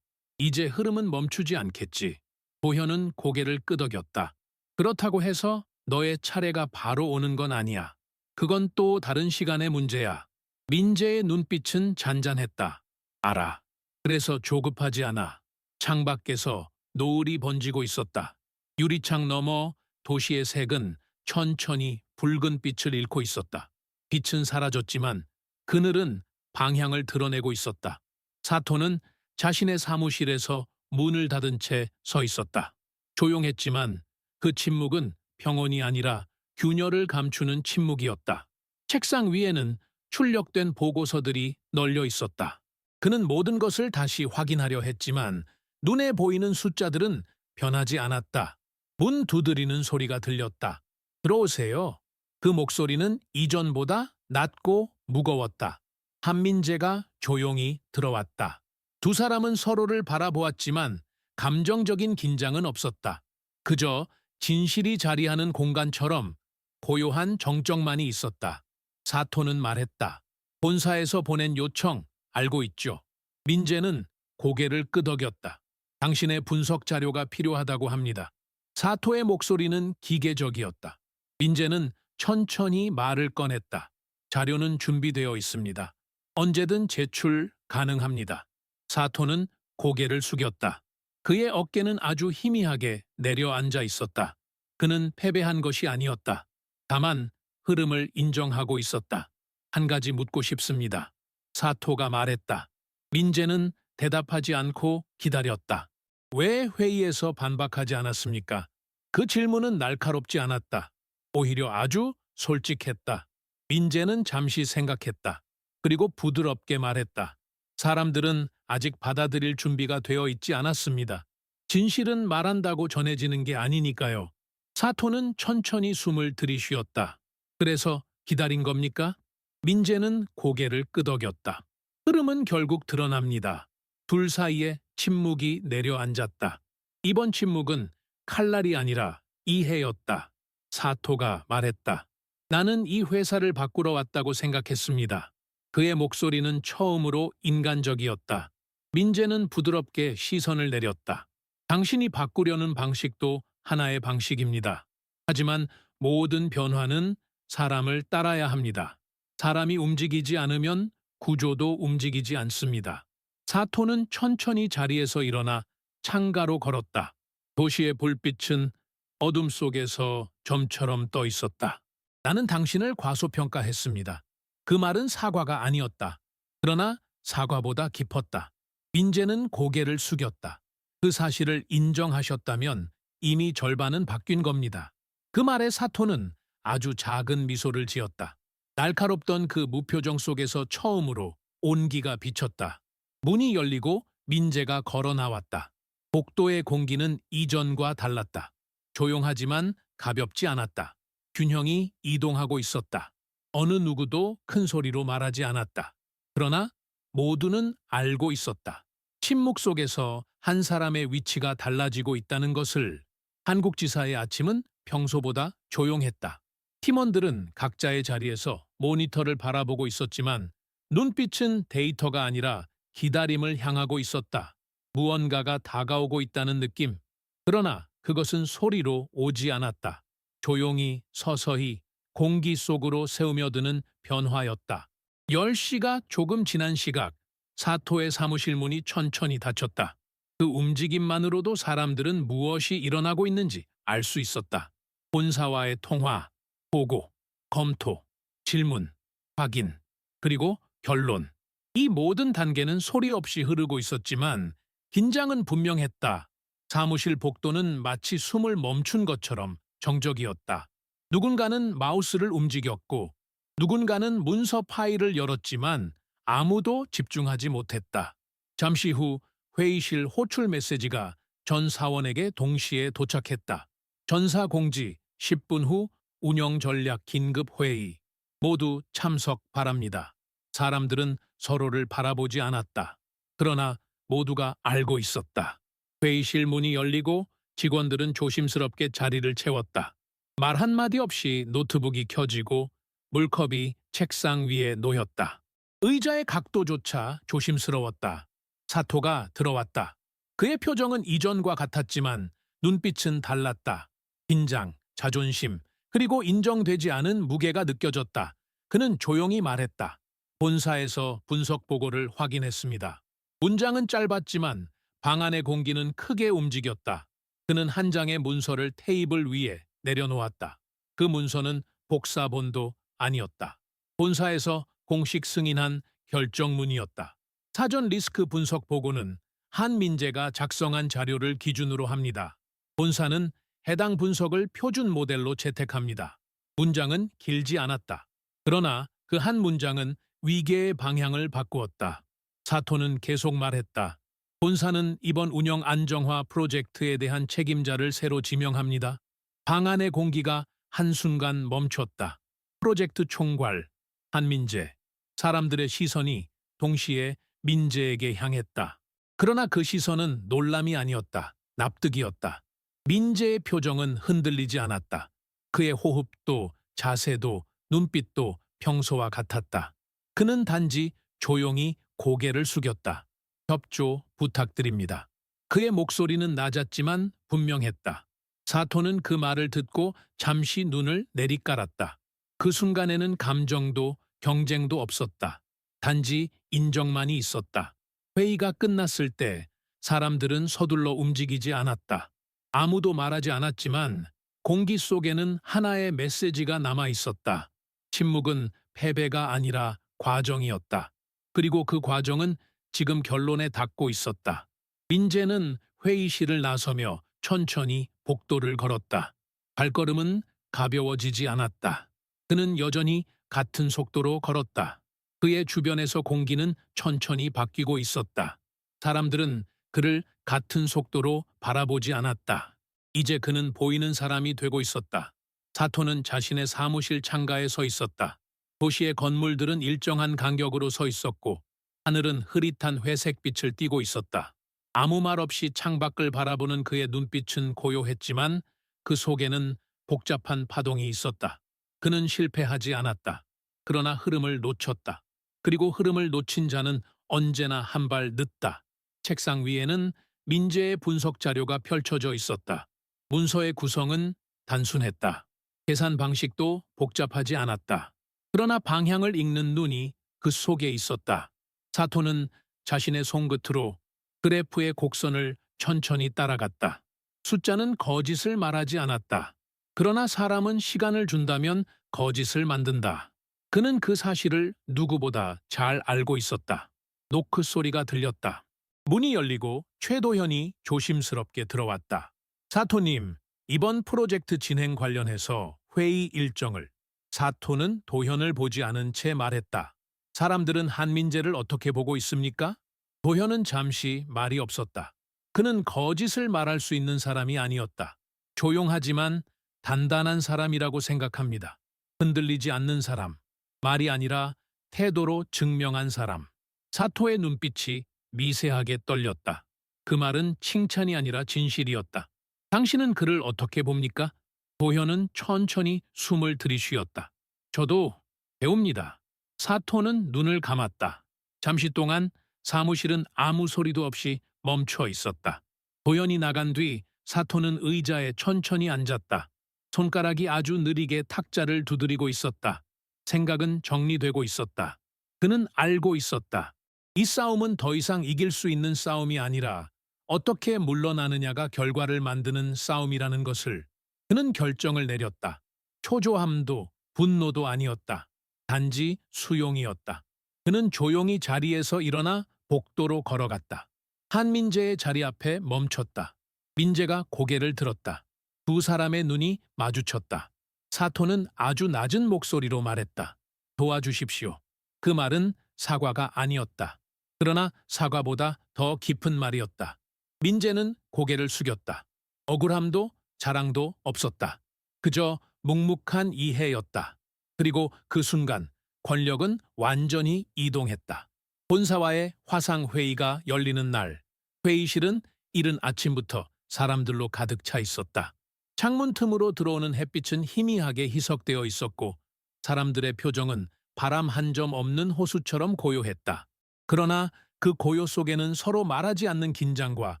이제 흐름은 멈추지 않겠지. 도현은 고개를 끄덕였다. 그렇다고 해서 너의 차례가 바로 오는 건 아니야. 그건 또 다른 시간의 문제야. 민재의 눈빛은 잔잔했다. 알아. 그래서 조급하지 않아. 창밖에서 노을이 번지고 있었다. 유리창 너머 도시의 색은 천천히 붉은 빛을 잃고 있었다. 빛은 사라졌지만 그늘은 방향을 드러내고 있었다. 사토는 자신의 사무실에서 문을 닫은 채 서 있었다. 조용했지만 그 침묵은 평온이 아니라 균열을 감추는 침묵이었다. 책상 위에는 출력된 보고서들이 널려 있었다. 그는 모든 것을 다시 확인하려 했지만 눈에 보이는 숫자들은 변하지 않았다. 문 두드리는 소리가 들렸다. 들어오세요. 그 목소리는 이전보다 낮고 무거웠다. 한민재가 조용히 들어왔다. 두 사람은 서로를 바라보았지만 감정적인 긴장은 없었다. 그저 진실이 자리하는 공간처럼 고요한 정적만이 있었다. 사토는 말했다. 본사에서 보낸 요청 알고 있죠. 민재는 고개를 끄덕였다. 당신의 분석 자료가 필요하다고 합니다. 사토의 목소리는 기계적이었다. 민재는 천천히 말을 꺼냈다. 자료는 준비되어 있습니다. 언제든 제출 가능합니다. 사토는 고개를 숙였다. 그의 어깨는 아주 희미하게 내려앉아 있었다. 그는 패배한 것이 아니었다. 다만 흐름을 인정하고 있었다. 한 가지 묻고 싶습니다. 사토가 말했다. 민재는 대답하지 않고 기다렸다. 왜 회의에서 반박하지 않았습니까? 그 질문은 날카롭지 않았다. 오히려 아주 솔직했다. 민재는 잠시 생각했다. 그리고 부드럽게 말했다. 사람들은 아직 받아들일 준비가 되어 있지 않았습니다. 진실은 말한다고 전해지는 게 아니니까요. 사토는 천천히 숨을 들이쉬었다. 그래서 기다린 겁니까? 민재는 고개를 끄덕였다. 흐름은 결국 드러납니다. 둘 사이에 침묵이 내려앉았다. 이번 침묵은 칼날이 아니라 이해였다. 사토가 말했다. 나는 이 회사를 바꾸러 왔다고 생각했습니다. 그의 목소리는 처음으로 인간적이었다. 민재는 부드럽게 시선을 내렸다. 당신이 바꾸려는 방식도 하나의 방식입니다. 하지만 모든 변화는 사람을 따라야 합니다. 사람이 움직이지 않으면 구조도 움직이지 않습니다. 사토는 천천히 자리에서 일어나 창가로 걸었다. 도시의 불빛은 어둠 속에서 점처럼 떠 있었다. 나는 당신을 과소평가했습니다. 그 말은 사과가 아니었다. 그러나 사과보다 깊었다. 민재는 고개를 숙였다. 그 사실을 인정하셨다면 이미 절반은 바뀐 겁니다. 그 말에 사토는 아주 작은 미소를 지었다. 날카롭던 그 무표정 속에서 처음으로 온기가 비쳤다. 문이 열리고 민재가 걸어 나왔다. 복도의 공기는 이전과 달랐다. 조용하지만 가볍지 않았다. 균형이 이동하고 있었다. 어느 누구도 큰 소리로 말하지 않았다. 그러나 모두는 알고 있었다. 침묵 속에서 한 사람의 위치가 달라지고 있다는 것을. 한국지사의 아침은 평소보다 조용했다. 팀원들은 각자의 자리에서 모니터를 바라보고 있었지만 눈빛은 데이터가 아니라 기다림을 향하고 있었다. 무언가가 다가오고 있다는 느낌. 그러나 그것은 소리로 오지 않았다. 조용히 서서히 공기 속으로 새우며드는 변화였다. 10시가 조금 지난 시각, 사토의 사무실 문이 천천히 닫혔다. 그 움직임만으로도 사람들은 무엇이 일어나고 있는지 알 수 있었다. 본사와의 통화, 보고, 검토, 질문, 확인, 그리고 결론. 이 모든 단계는 소리 없이 흐르고 있었지만 긴장은 분명했다. 사무실 복도는 마치 숨을 멈춘 것처럼 정적이었다. 누군가는 마우스를 움직였고 누군가는 문서 파일을 열었지만 아무도 집중하지 못했다. 잠시 후 회의실 호출 메시지가 전 사원에게 동시에 도착했다. 전사 공지 10분 후 운영 전략 긴급 회의. 모두 참석 바랍니다. 사람들은 서로를 바라보지 않았다. 그러나 모두가 알고 있었다. 회의실 문이 열리고 직원들은 조심스럽게 자리를 채웠다. 말 한마디 없이 노트북이 켜지고 물컵이 책상 위에 놓였다. 의자의 각도조차 조심스러웠다. 사토가 들어왔다. 그의 표정은 이전과 같았지만 눈빛은 달랐다. 긴장, 자존심, 그리고 인정되지 않은 무게가 느껴졌다. 그는 조용히 말했다. 본사에서 분석 보고를 확인했습니다. 문장은 짧았지만 방 안의 공기는 크게 움직였다. 그는 한 장의 문서를 테이블 위에 내려놓았다. 그 문서는 복사본도 아니었다. 본사에서 공식 승인한 결정문이었다. 사전 리스크 분석 보고는 한민재가 작성한 자료를 기준으로 합니다. 본사는 해당 분석을 표준 모델로 채택합니다. 문장은 길지 않았다. 그러나 그 한 문장은 위계의 방향을 바꾸었다. 사토는 계속 말했다. 본사는 이번 운영 안정화 프로젝트에 대한 책임자를 새로 지명합니다. 방 안의 공기가 한순간 멈췄다. 프로젝트 총괄, 한민재. 사람들의 시선이 동시에 민재에게 향했다. 그러나 그 시선은 놀람이 아니었다. 납득이었다. 민재의 표정은 흔들리지 않았다. 그의 호흡도, 자세도, 눈빛도 평소와 같았다. 그는 단지 조용히 고개를 숙였다. 협조 부탁드립니다. 그의 목소리는 낮았지만 분명했다. 사토는 그 말을 듣고 잠시 눈을 내리깔았다. 그 순간에는 감정도 경쟁도 없었다. 단지 인정만이 있었다. 회의가 끝났을 때 사람들은 서둘러 움직이지 않았다. 아무도 말하지 않았지만 공기 속에는 하나의 메시지가 남아 있었다. 침묵은 패배가 아니라 과정이었다. 그리고 그 과정은 지금 결론에 닿고 있었다. 민재는 회의실을 나서며 천천히 복도를 걸었다. 발걸음은 가벼워지지 않았다. 그는 여전히 같은 속도로 걸었다. 그의 주변에서 공기는 천천히 바뀌고 있었다. 사람들은 그를 같은 속도로 바라보지 않았다. 이제 그는 보이는 사람이 되고 있었다. 사토는 자신의 사무실 창가에 서 있었다. 도시의 건물들은 일정한 간격으로 서 있었고 하늘은 흐릿한 회색빛을 띠고 있었다. 아무 말 없이 창밖을 바라보는 그의 눈빛은 고요했지만 그 속에는 복잡한 파동이 있었다. 그는 실패하지 않았다. 그러나 흐름을 놓쳤다. 그리고 흐름을 놓친 자는 언제나 한 발 늦다. 책상 위에는 민재의 분석 자료가 펼쳐져 있었다. 문서의 구성은 단순했다. 계산 방식도 복잡하지 않았다. 그러나 방향을 읽는 눈이 그 속에 있었다. 사토는 자신의 손끝으로 그래프의 곡선을 천천히 따라갔다. 숫자는 거짓을 말하지 않았다. 그러나 사람은 시간을 준다면 거짓을 만든다. 그는 그 사실을 누구보다 잘 알고 있었다. 노크 소리가 들렸다. 문이 열리고 최도현이 조심스럽게 들어왔다. 사토님, 이번 프로젝트 진행 관련해서 회의 일정을. 사토는 도현을 보지 않은 채 말했다. 사람들은 한민재를 어떻게 보고 있습니까? 도현은 잠시 말이 없었다. 그는 거짓을 말할 수 있는 사람이 아니었다. 조용하지만 단단한 사람이라고 생각합니다. 흔들리지 않는 사람, 말이 아니라 태도로 증명한 사람. 사토의 눈빛이 미세하게 떨렸다. 그 말은 칭찬이 아니라 진실이었다. 당신은 그를 어떻게 봅니까? 도현은 천천히 숨을 들이쉬었다. 저도 배웁니다. 사토는 눈을 감았다. 잠시 동안 사무실은 아무 소리도 없이 멈춰 있었다. 도현이 나간 뒤 사토는 의자에 천천히 앉았다. 손가락이 아주 느리게 탁자를 두드리고 있었다. 생각은 정리되고 있었다. 그는 알고 있었다. 이 싸움은 더 이상 이길 수 있는 싸움이 아니라 어떻게 물러나느냐가 결과를 만드는 싸움이라는 것을. 그는 결정을 내렸다. 초조함도 분노도 아니었다. 단지 수용이었다. 그는 조용히 자리에서 일어나 복도로 걸어갔다. 한민재의 자리 앞에 멈췄다. 민재가 고개를 들었다. 두 사람의 눈이 마주쳤다. 사토는 아주 낮은 목소리로 말했다. 도와주십시오. 그 말은 사과가 아니었다. 그러나 사과보다 더 깊은 말이었다. 민재는 고개를 숙였다. 억울함도 자랑도 없었다. 그저 묵묵한 이해였다. 그리고 그 순간 권력은 완전히 이동했다. 본사와의 화상회의가 열리는 날, 회의실은 이른 아침부터 사람들로 가득 차 있었다. 창문 틈으로 들어오는 햇빛은 희미하게 희석되어 있었고 사람들의 표정은 바람 한 점 없는 호수처럼 고요했다. 그러나 그 고요 속에는 서로 말하지 않는 긴장과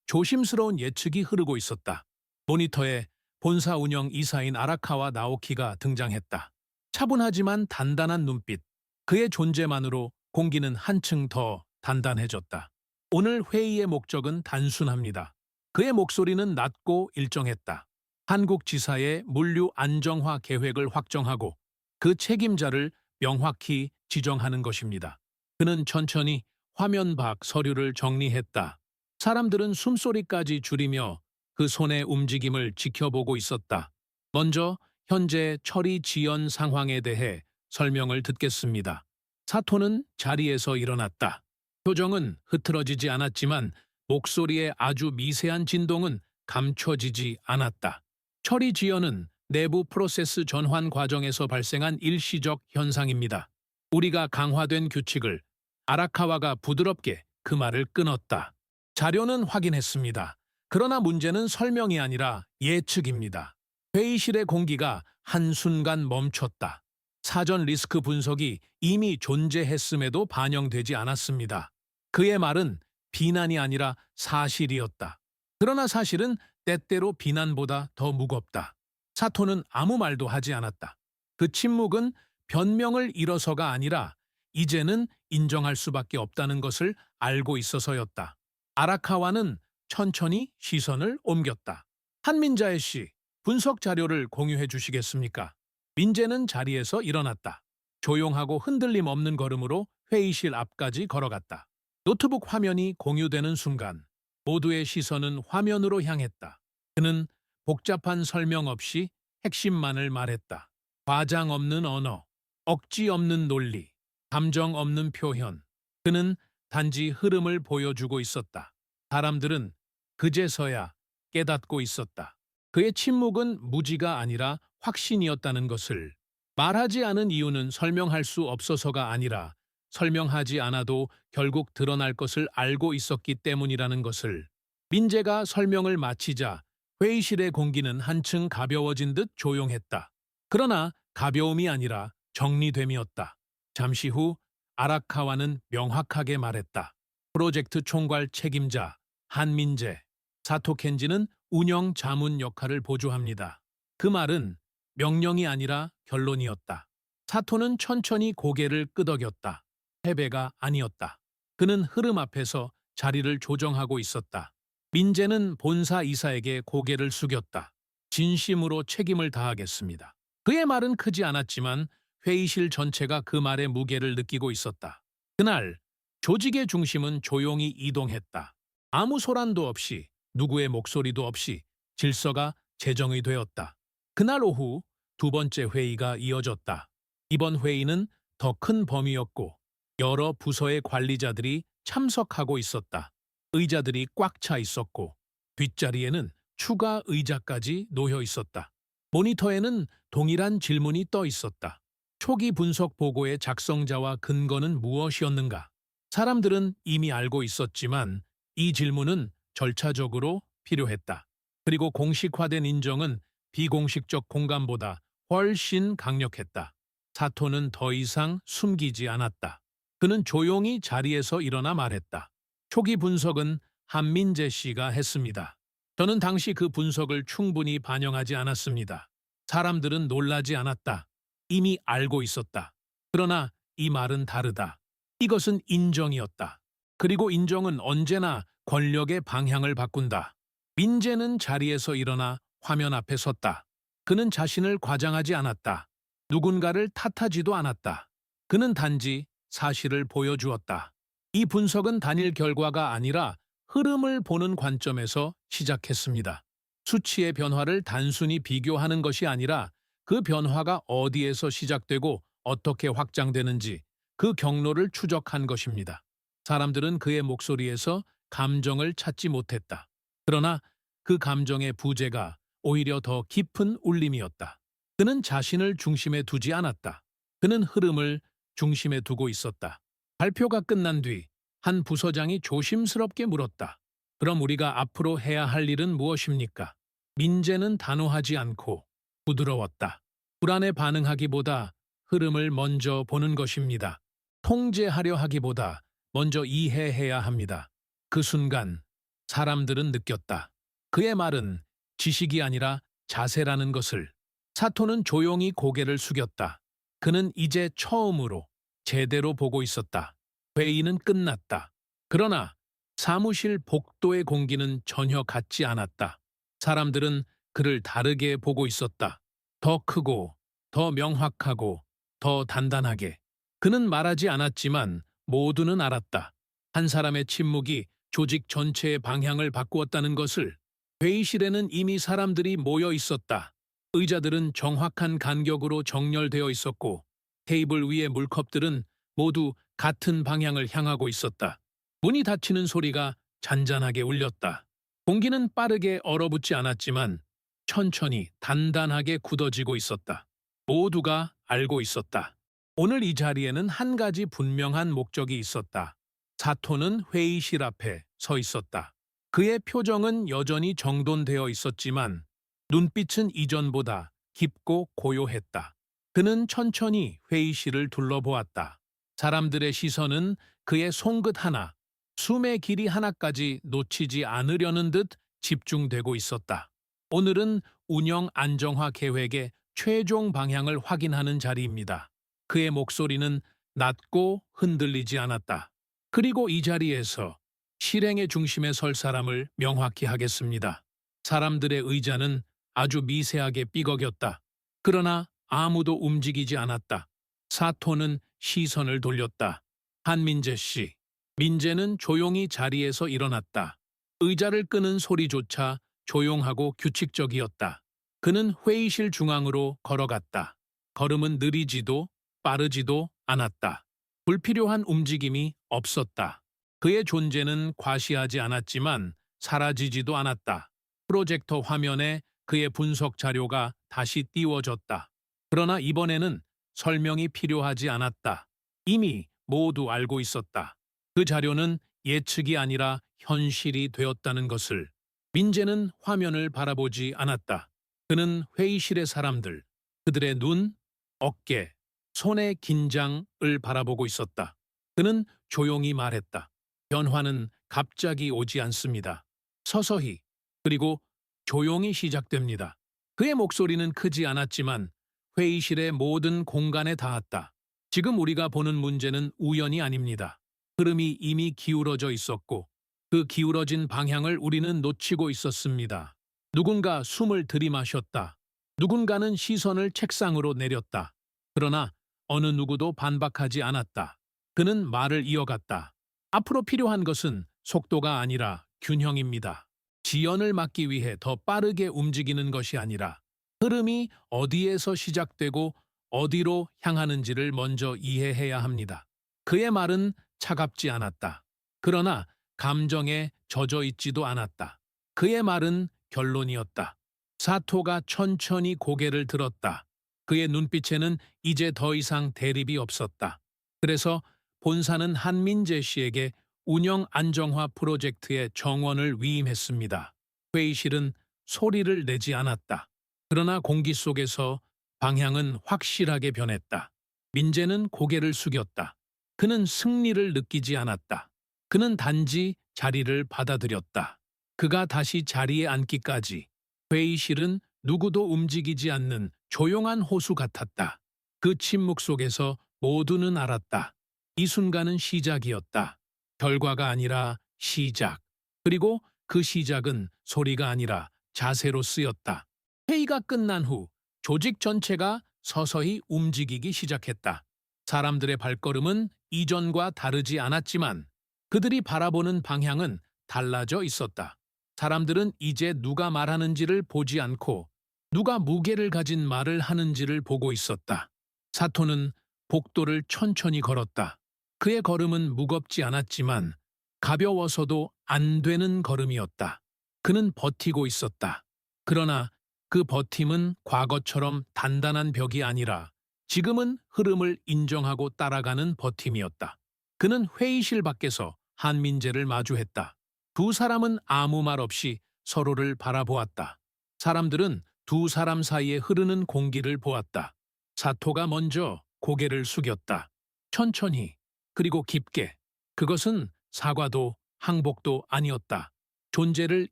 조심스러운 예측이 흐르고 있었다. 모니터에 본사 운영 이사인 아라카와 나오키가 등장했다. 차분하지만 단단한 눈빛. 그의 존재만으로 공기는 한층 더 단단해졌다. 오늘 회의의 목적은 단순합니다. 그의 목소리는 낮고 일정했다. 한국 지사의 물류 안정화 계획을 확정하고 그 책임자를 명확히 지정하는 것입니다. 그는 천천히 화면 밖 서류를 정리했다. 사람들은 숨소리까지 줄이며 그 손의 움직임을 지켜보고 있었다. 먼저 현재 처리 지연 상황에 대해 설명을 듣겠습니다. 사토는 자리에서 일어났다. 표정은 흐트러지지 않았지만 목소리의 아주 미세한 진동은 감춰지지 않았다. 처리 지연은 내부 프로세스 전환 과정에서 발생한 일시적 현상입니다. 우리가 강화된 규칙을 아라카와가 부드럽게 그 말을 끊었다. 자료는 확인했습니다. 그러나 문제는 설명이 아니라 예측입니다. 회의실의 공기가 한순간 멈췄다. 사전 리스크 분석이 이미 존재했음에도 반영되지 않았습니다. 그의 말은 비난이 아니라 사실이었다. 그러나 사실은 때때로 비난보다 더 무겁다. 사토는 아무 말도 하지 않았다. 그 침묵은 변명을 잃어서가 아니라 이제는 인정할 수밖에 없다는 것을 알고 있어서였다. 아라카와는 천천히 시선을 옮겼다. 한민자애 씨, 분석 자료를 공유해 주시겠습니까? 민재는 자리에서 일어났다. 조용하고 흔들림 없는 걸음으로 회의실 앞까지 걸어갔다. 노트북 화면이 공유되는 순간 모두의 시선은 화면으로 향했다. 그는 복잡한 설명 없이 핵심만을 말했다. 과장 없는 언어, 억지 없는 논리, 감정 없는 표현. 그는 단지 흐름을 보여주고 있었다. 사람들은 그제서야 깨닫고 있었다. 그의 침묵은 무지가 아니라 확신이었다는 것을. 말하지 않은 이유는 설명할 수 없어서가 아니라 설명하지 않아도 결국 드러날 것을 알고 있었기 때문이라는 것을. 민재가 설명을 마치자 회의실의 공기는 한층 가벼워진 듯 조용했다. 그러나 가벼움이 아니라 정리됨이었다. 잠시 후 아라카와는 명확하게 말했다. 프로젝트 총괄 책임자 한민재, 사토 켄지는 운영 자문 역할을 보조합니다. 그 말은 명령이 아니라 결론이었다. 사토는 천천히 고개를 끄덕였다. 패배가 아니었다. 그는 흐름 앞에서 자리를 조정하고 있었다. 민재는 본사 이사에게 고개를 숙였다. 진심으로 책임을 다하겠습니다. 그의 말은 크지 않았지만 회의실 전체가 그 말의 무게를 느끼고 있었다. 그날 조직의 중심은 조용히 이동했다. 아무 소란도 없이, 누구의 목소리도 없이 질서가 재정이 되었다. 그날 오후 두 번째 회의가 이어졌다. 이번 회의는 더 큰 범위였고 여러 부서의 관리자들이 참석하고 있었다. 의자들이 꽉 차 있었고 뒷자리에는 추가 의자까지 놓여 있었다. 모니터에는 동일한 질문이 떠 있었다. 초기 분석 보고의 작성자와 근거는 무엇이었는가? 사람들은 이미 알고 있었지만 이 질문은 절차적으로 필요했다. 그리고 공식화된 인정은 비공식적 공감보다 훨씬 강력했다. 사토는 더 이상 숨기지 않았다. 그는 조용히 자리에서 일어나 말했다. 초기 분석은 한민재 씨가 했습니다. 저는 당시 그 분석을 충분히 반영하지 않았습니다. 사람들은 놀라지 않았다. 이미 알고 있었다. 그러나 이 말은 다르다. 이것은 인정이었다. 그리고 인정은 언제나 권력의 방향을 바꾼다. 민재는 자리에서 일어나 화면 앞에 섰다. 그는 자신을 과장하지 않았다. 누군가를 탓하지도 않았다. 그는 단지 사실을 보여주었다. 이 분석은 단일 결과가 아니라 흐름을 보는 관점에서 시작했습니다. 수치의 변화를 단순히 비교하는 것이 아니라 그 변화가 어디에서 시작되고 어떻게 확장되는지 그 경로를 추적한 것입니다. 사람들은 그의 목소리에서 감정을 찾지 못했다. 그러나 그 감정의 부재가 오히려 더 깊은 울림이었다. 그는 자신을 중심에 두지 않았다. 그는 흐름을 중심에 두고 있었다. 발표가 끝난 뒤 한 부서장이 조심스럽게 물었다. 그럼 우리가 앞으로 해야 할 일은 무엇입니까? 민재는 단호하지 않고 부드러웠다. 불안에 반응하기보다 흐름을 먼저 보는 것입니다. 통제하려 하기보다 먼저 이해해야 합니다. 그 순간 사람들은 느꼈다. 그의 말은 지식이 아니라 자세라는 것을. 사토는 조용히 고개를 숙였다. 그는 이제 처음으로 제대로 보고 있었다. 회의는 끝났다. 그러나 사무실 복도의 공기는 전혀 같지 않았다. 사람들은 그를 다르게 보고 있었다. 더 크고, 더 명확하고, 더 단단하게. 그는 말하지 않았지만 모두는 알았다. 한 사람의 침묵이 조직 전체의 방향을 바꾸었다는 것을. 회의실에는 이미 사람들이 모여 있었다. 의자들은 정확한 간격으로 정렬되어 있었고 테이블 위의 물컵들은 모두 같은 방향을 향하고 있었다. 문이 닫히는 소리가 잔잔하게 울렸다. 공기는 빠르게 얼어붙지 않았지만 천천히 단단하게 굳어지고 있었다. 모두가 알고 있었다. 오늘 이 자리에는 한 가지 분명한 목적이 있었다. 사토는 회의실 앞에 서 있었다. 그의 표정은 여전히 정돈되어 있었지만 눈빛은 이전보다 깊고 고요했다. 그는 천천히 회의실을 둘러보았다. 사람들의 시선은 그의 손끝 하나, 숨의 길이 하나까지 놓치지 않으려는 듯 집중되고 있었다. 오늘은 운영 안정화 계획의 최종 방향을 확인하는 자리입니다. 그의 목소리는 낮고 흔들리지 않았다. 그리고 이 자리에서 실행의 중심에 설 사람을 명확히 하겠습니다. 사람들의 의자는 아주 미세하게 삐걱였다. 그러나 아무도 움직이지 않았다. 사토는 시선을 돌렸다. 한민재 씨. 민재는 조용히 자리에서 일어났다. 의자를 끄는 소리조차 조용하고 규칙적이었다. 그는 회의실 중앙으로 걸어갔다. 걸음은 느리지도 빠르지도 않았다. 불필요한 움직임이 없었다. 그의 존재는 과시하지 않았지만 사라지지도 않았다. 프로젝터 화면에 그의 분석 자료가 다시 띄워졌다. 그러나 이번에는 설명이 필요하지 않았다. 이미 모두 알고 있었다. 그 자료는 예측이 아니라 현실이 되었다는 것을. 민재는 화면을 바라보지 않았다. 그는 회의실의 사람들, 그들의 눈, 어깨, 손의 긴장을 바라보고 있었다. 그는 조용히 말했다. 변화는 갑자기 오지 않습니다. 서서히, 그리고 조용히 시작됩니다. 그의 목소리는 크지 않았지만 회의실의 모든 공간에 닿았다. 지금 우리가 보는 문제는 우연이 아닙니다. 흐름이 이미 기울어져 있었고 그 기울어진 방향을 우리는 놓치고 있었습니다. 누군가 숨을 들이마셨다. 누군가는 시선을 책상으로 내렸다. 그러나 어느 누구도 반박하지 않았다. 그는 말을 이어갔다. 앞으로 필요한 것은 속도가 아니라 균형입니다. 지연을 막기 위해 더 빠르게 움직이는 것이 아니라 흐름이 어디에서 시작되고 어디로 향하는지를 먼저 이해해야 합니다. 그의 말은 차갑지 않았다. 그러나 감정에 젖어 있지도 않았다. 그의 말은 결론이었다. 사토가 천천히 고개를 들었다. 그의 눈빛에는 이제 더 이상 대립이 없었다. 그래서 본사는 한민재 씨에게 운영 안정화 프로젝트의 정원을 위임했습니다. 회의실은 소리를 내지 않았다. 그러나 공기 속에서 방향은 확실하게 변했다. 민재는 고개를 숙였다. 그는 승리를 느끼지 않았다. 그는 단지 자리를 받아들였다. 그가 다시 자리에 앉기까지 회의실은 누구도 움직이지 않는 조용한 호수 같았다. 그 침묵 속에서 모두는 알았다. 이 순간은 시작이었다. 결과가 아니라 시작. 그리고 그 시작은 소리가 아니라 자세로 쓰였다. 회의가 끝난 후 조직 전체가 서서히 움직이기 시작했다. 사람들의 발걸음은 이전과 다르지 않았지만 그들이 바라보는 방향은 달라져 있었다. 사람들은 이제 누가 말하는지를 보지 않고 누가 무게를 가진 말을 하는지를 보고 있었다. 사토는 복도를 천천히 걸었다. 그의 걸음은 무겁지 않았지만 가벼워서도 안 되는 걸음이었다. 그는 버티고 있었다. 그러나 그 버팀은 과거처럼 단단한 벽이 아니라 지금은 흐름을 인정하고 따라가는 버팀이었다. 그는 회의실 밖에서 한민재를 마주했다. 두 사람은 아무 말 없이 서로를 바라보았다. 사람들은 두 사람 사이에 흐르는 공기를 보았다. 사토가 먼저 고개를 숙였다. 천천히, 그리고 깊게. 그것은 사과도 항복도 아니었다. 존재를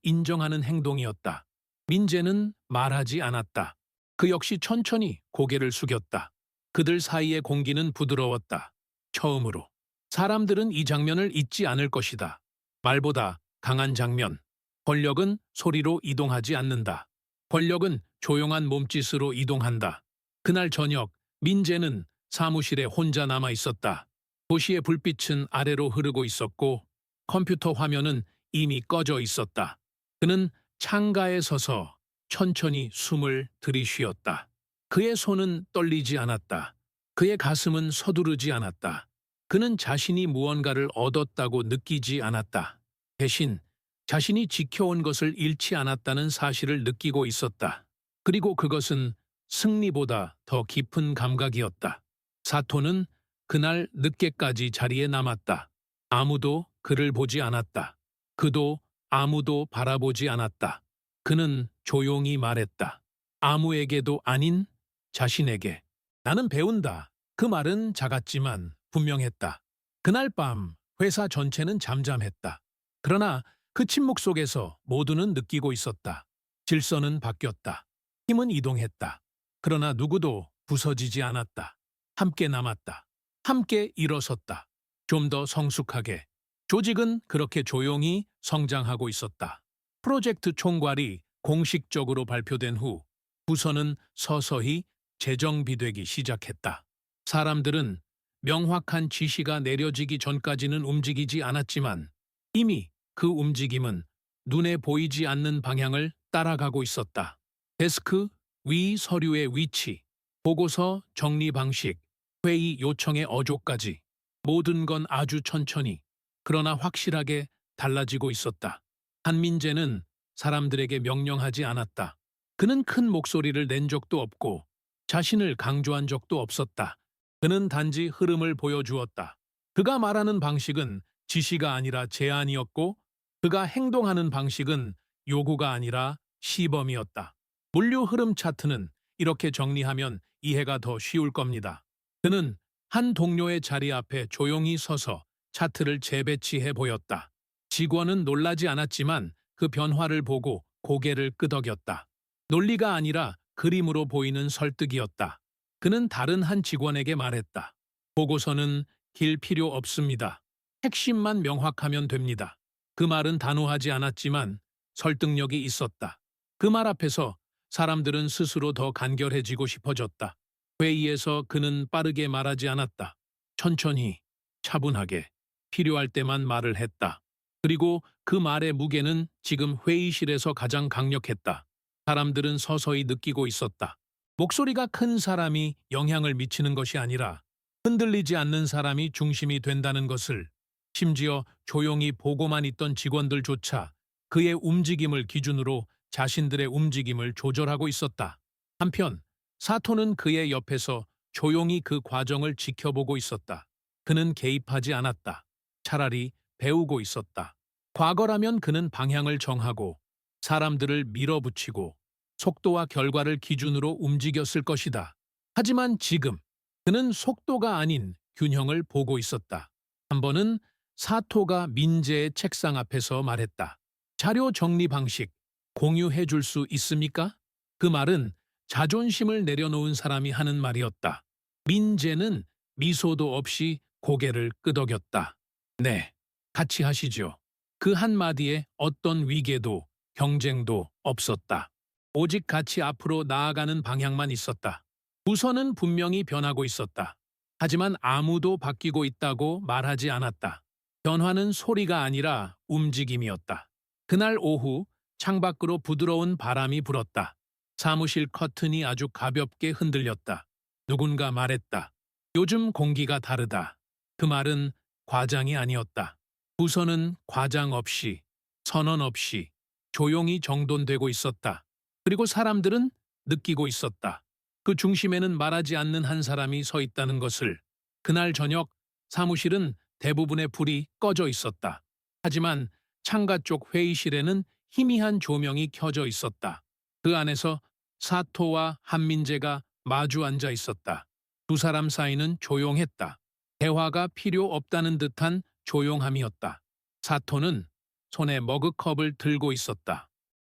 인정하는 행동이었다. 민재는 말하지 않았다. 그 역시 천천히 고개를 숙였다. 그들 사이의 공기는 부드러웠다. 처음으로. 사람들은 이 장면을 잊지 않을 것이다. 말보다 강한 장면. 권력은 소리로 이동하지 않는다. 권력은 조용한 몸짓으로 이동한다. 그날 저녁 민재는 사무실에 혼자 남아 있었다. 도시의 불빛은 아래로 흐르고 있었고 컴퓨터 화면은 이미 꺼져 있었다. 그는 창가에 서서 천천히 숨을 들이쉬었다. 그의 손은 떨리지 않았다. 그의 가슴은 서두르지 않았다. 그는 자신이 무언가를 얻었다고 느끼지 않았다. 대신 자신이 지켜온 것을 잃지 않았다는 사실을 느끼고 있었다. 그리고 그것은 승리보다 더 깊은 감각이었다. 사토는 그날 늦게까지 자리에 남았다. 아무도 그를 보지 않았다. 그도 아무도 바라보지 않았다. 그는 조용히 말했다. 아무에게도 아닌 자신에게. 나는 배운다. 그 말은 작았지만 분명했다. 그날 밤 회사 전체는 잠잠했다. 그러나 그 침묵 속에서 모두는 느끼고 있었다. 질서는 바뀌었다. 힘은 이동했다. 그러나 누구도 부서지지 않았다. 함께 남았다. 함께 일어섰다. 좀 더 성숙하게. 조직은 그렇게 조용히 성장하고 있었다. 프로젝트 총괄이 공식적으로 발표된 후 부서는 서서히 재정비되기 시작했다. 사람들은 명확한 지시가 내려지기 전까지는 움직이지 않았지만 이미 그 움직임은 눈에 보이지 않는 방향을 따라가고 있었다. 데스크 위 서류의 위치, 보고서 정리 방식, 회의 요청의 어조까지 모든 건 아주 천천히 그러나 확실하게 달라지고 있었다. 한민재는 사람들에게 명령하지 않았다. 그는 큰 목소리를 낸 적도 없고 자신을 강조한 적도 없었다. 그는 단지 흐름을 보여주었다. 그가 말하는 방식은 지시가 아니라 제안이었고 그가 행동하는 방식은 요구가 아니라 시범이었다. 물류 흐름 차트는 이렇게 정리하면 이해가 더 쉬울 겁니다. 그는 한 동료의 자리 앞에 조용히 서서 차트를 재배치해 보였다. 직원은 놀라지 않았지만 그 변화를 보고 고개를 끄덕였다. 논리가 아니라 그림으로 보이는 설득이었다. 그는 다른 한 직원에게 말했다. 보고서는 길 필요 없습니다. 핵심만 명확하면 됩니다. 그 말은 단호하지 않았지만 설득력이 있었다. 그 말 앞에서 사람들은 스스로 더 간결해지고 싶어졌다. 회의에서 그는 빠르게 말하지 않았다. 천천히, 차분하게, 필요할 때만 말을 했다. 그리고 그 말의 무게는 지금 회의실에서 가장 강력했다. 사람들은 서서히 느끼고 있었다. 목소리가 큰 사람이 영향을 미치는 것이 아니라 흔들리지 않는 사람이 중심이 된다는 것을, 심지어 조용히 보고만 있던 직원들조차 그의 움직임을 기준으로 자신들의 움직임을 조절하고 있었다. 한편 사토는 그의 옆에서 조용히 그 과정을 지켜보고 있었다. 그는 개입하지 않았다. 차라리 배우고 있었다. 과거라면 그는 방향을 정하고 사람들을 밀어붙이고 속도와 결과를 기준으로 움직였을 것이다. 하지만 지금 그는 속도가 아닌 균형을 보고 있었다. 한 번은 사토가 민재의 책상 앞에서 말했다. 자료 정리 방식 공유해 줄 수 있습니까? 그 말은 자존심을 내려놓은 사람이 하는 말이었다. 민재는 미소도 없이 고개를 끄덕였다. 네, 같이 하시죠. 그 한마디에 어떤 위계도 경쟁도 없었다. 오직 같이 앞으로 나아가는 방향만 있었다. 부서는 분명히 변하고 있었다. 하지만 아무도 바뀌고 있다고 말하지 않았다. 변화는 소리가 아니라 움직임이었다. 그날 오후 창밖으로 부드러운 바람이 불었다. 사무실 커튼이 아주 가볍게 흔들렸다. 누군가 말했다. 요즘 공기가 다르다. 그 말은 과장이 아니었다. 부서는 과장 없이, 선언 없이 조용히 정돈되고 있었다. 그리고 사람들은 느끼고 있었다. 그 중심에는 말하지 않는 한 사람이 서 있다는 것을. 그날 저녁 사무실은 대부분의 불이 꺼져 있었다. 하지만 창가 쪽 회의실에는 희미한 조명이 켜져 있었다. 그 안에서 사토와 한민재가 마주 앉아 있었다. 두 사람 사이는 조용했다. 대화가 필요 없다는 듯한 조용함이었다. 사토는 손에 머그컵을 들고 있었다.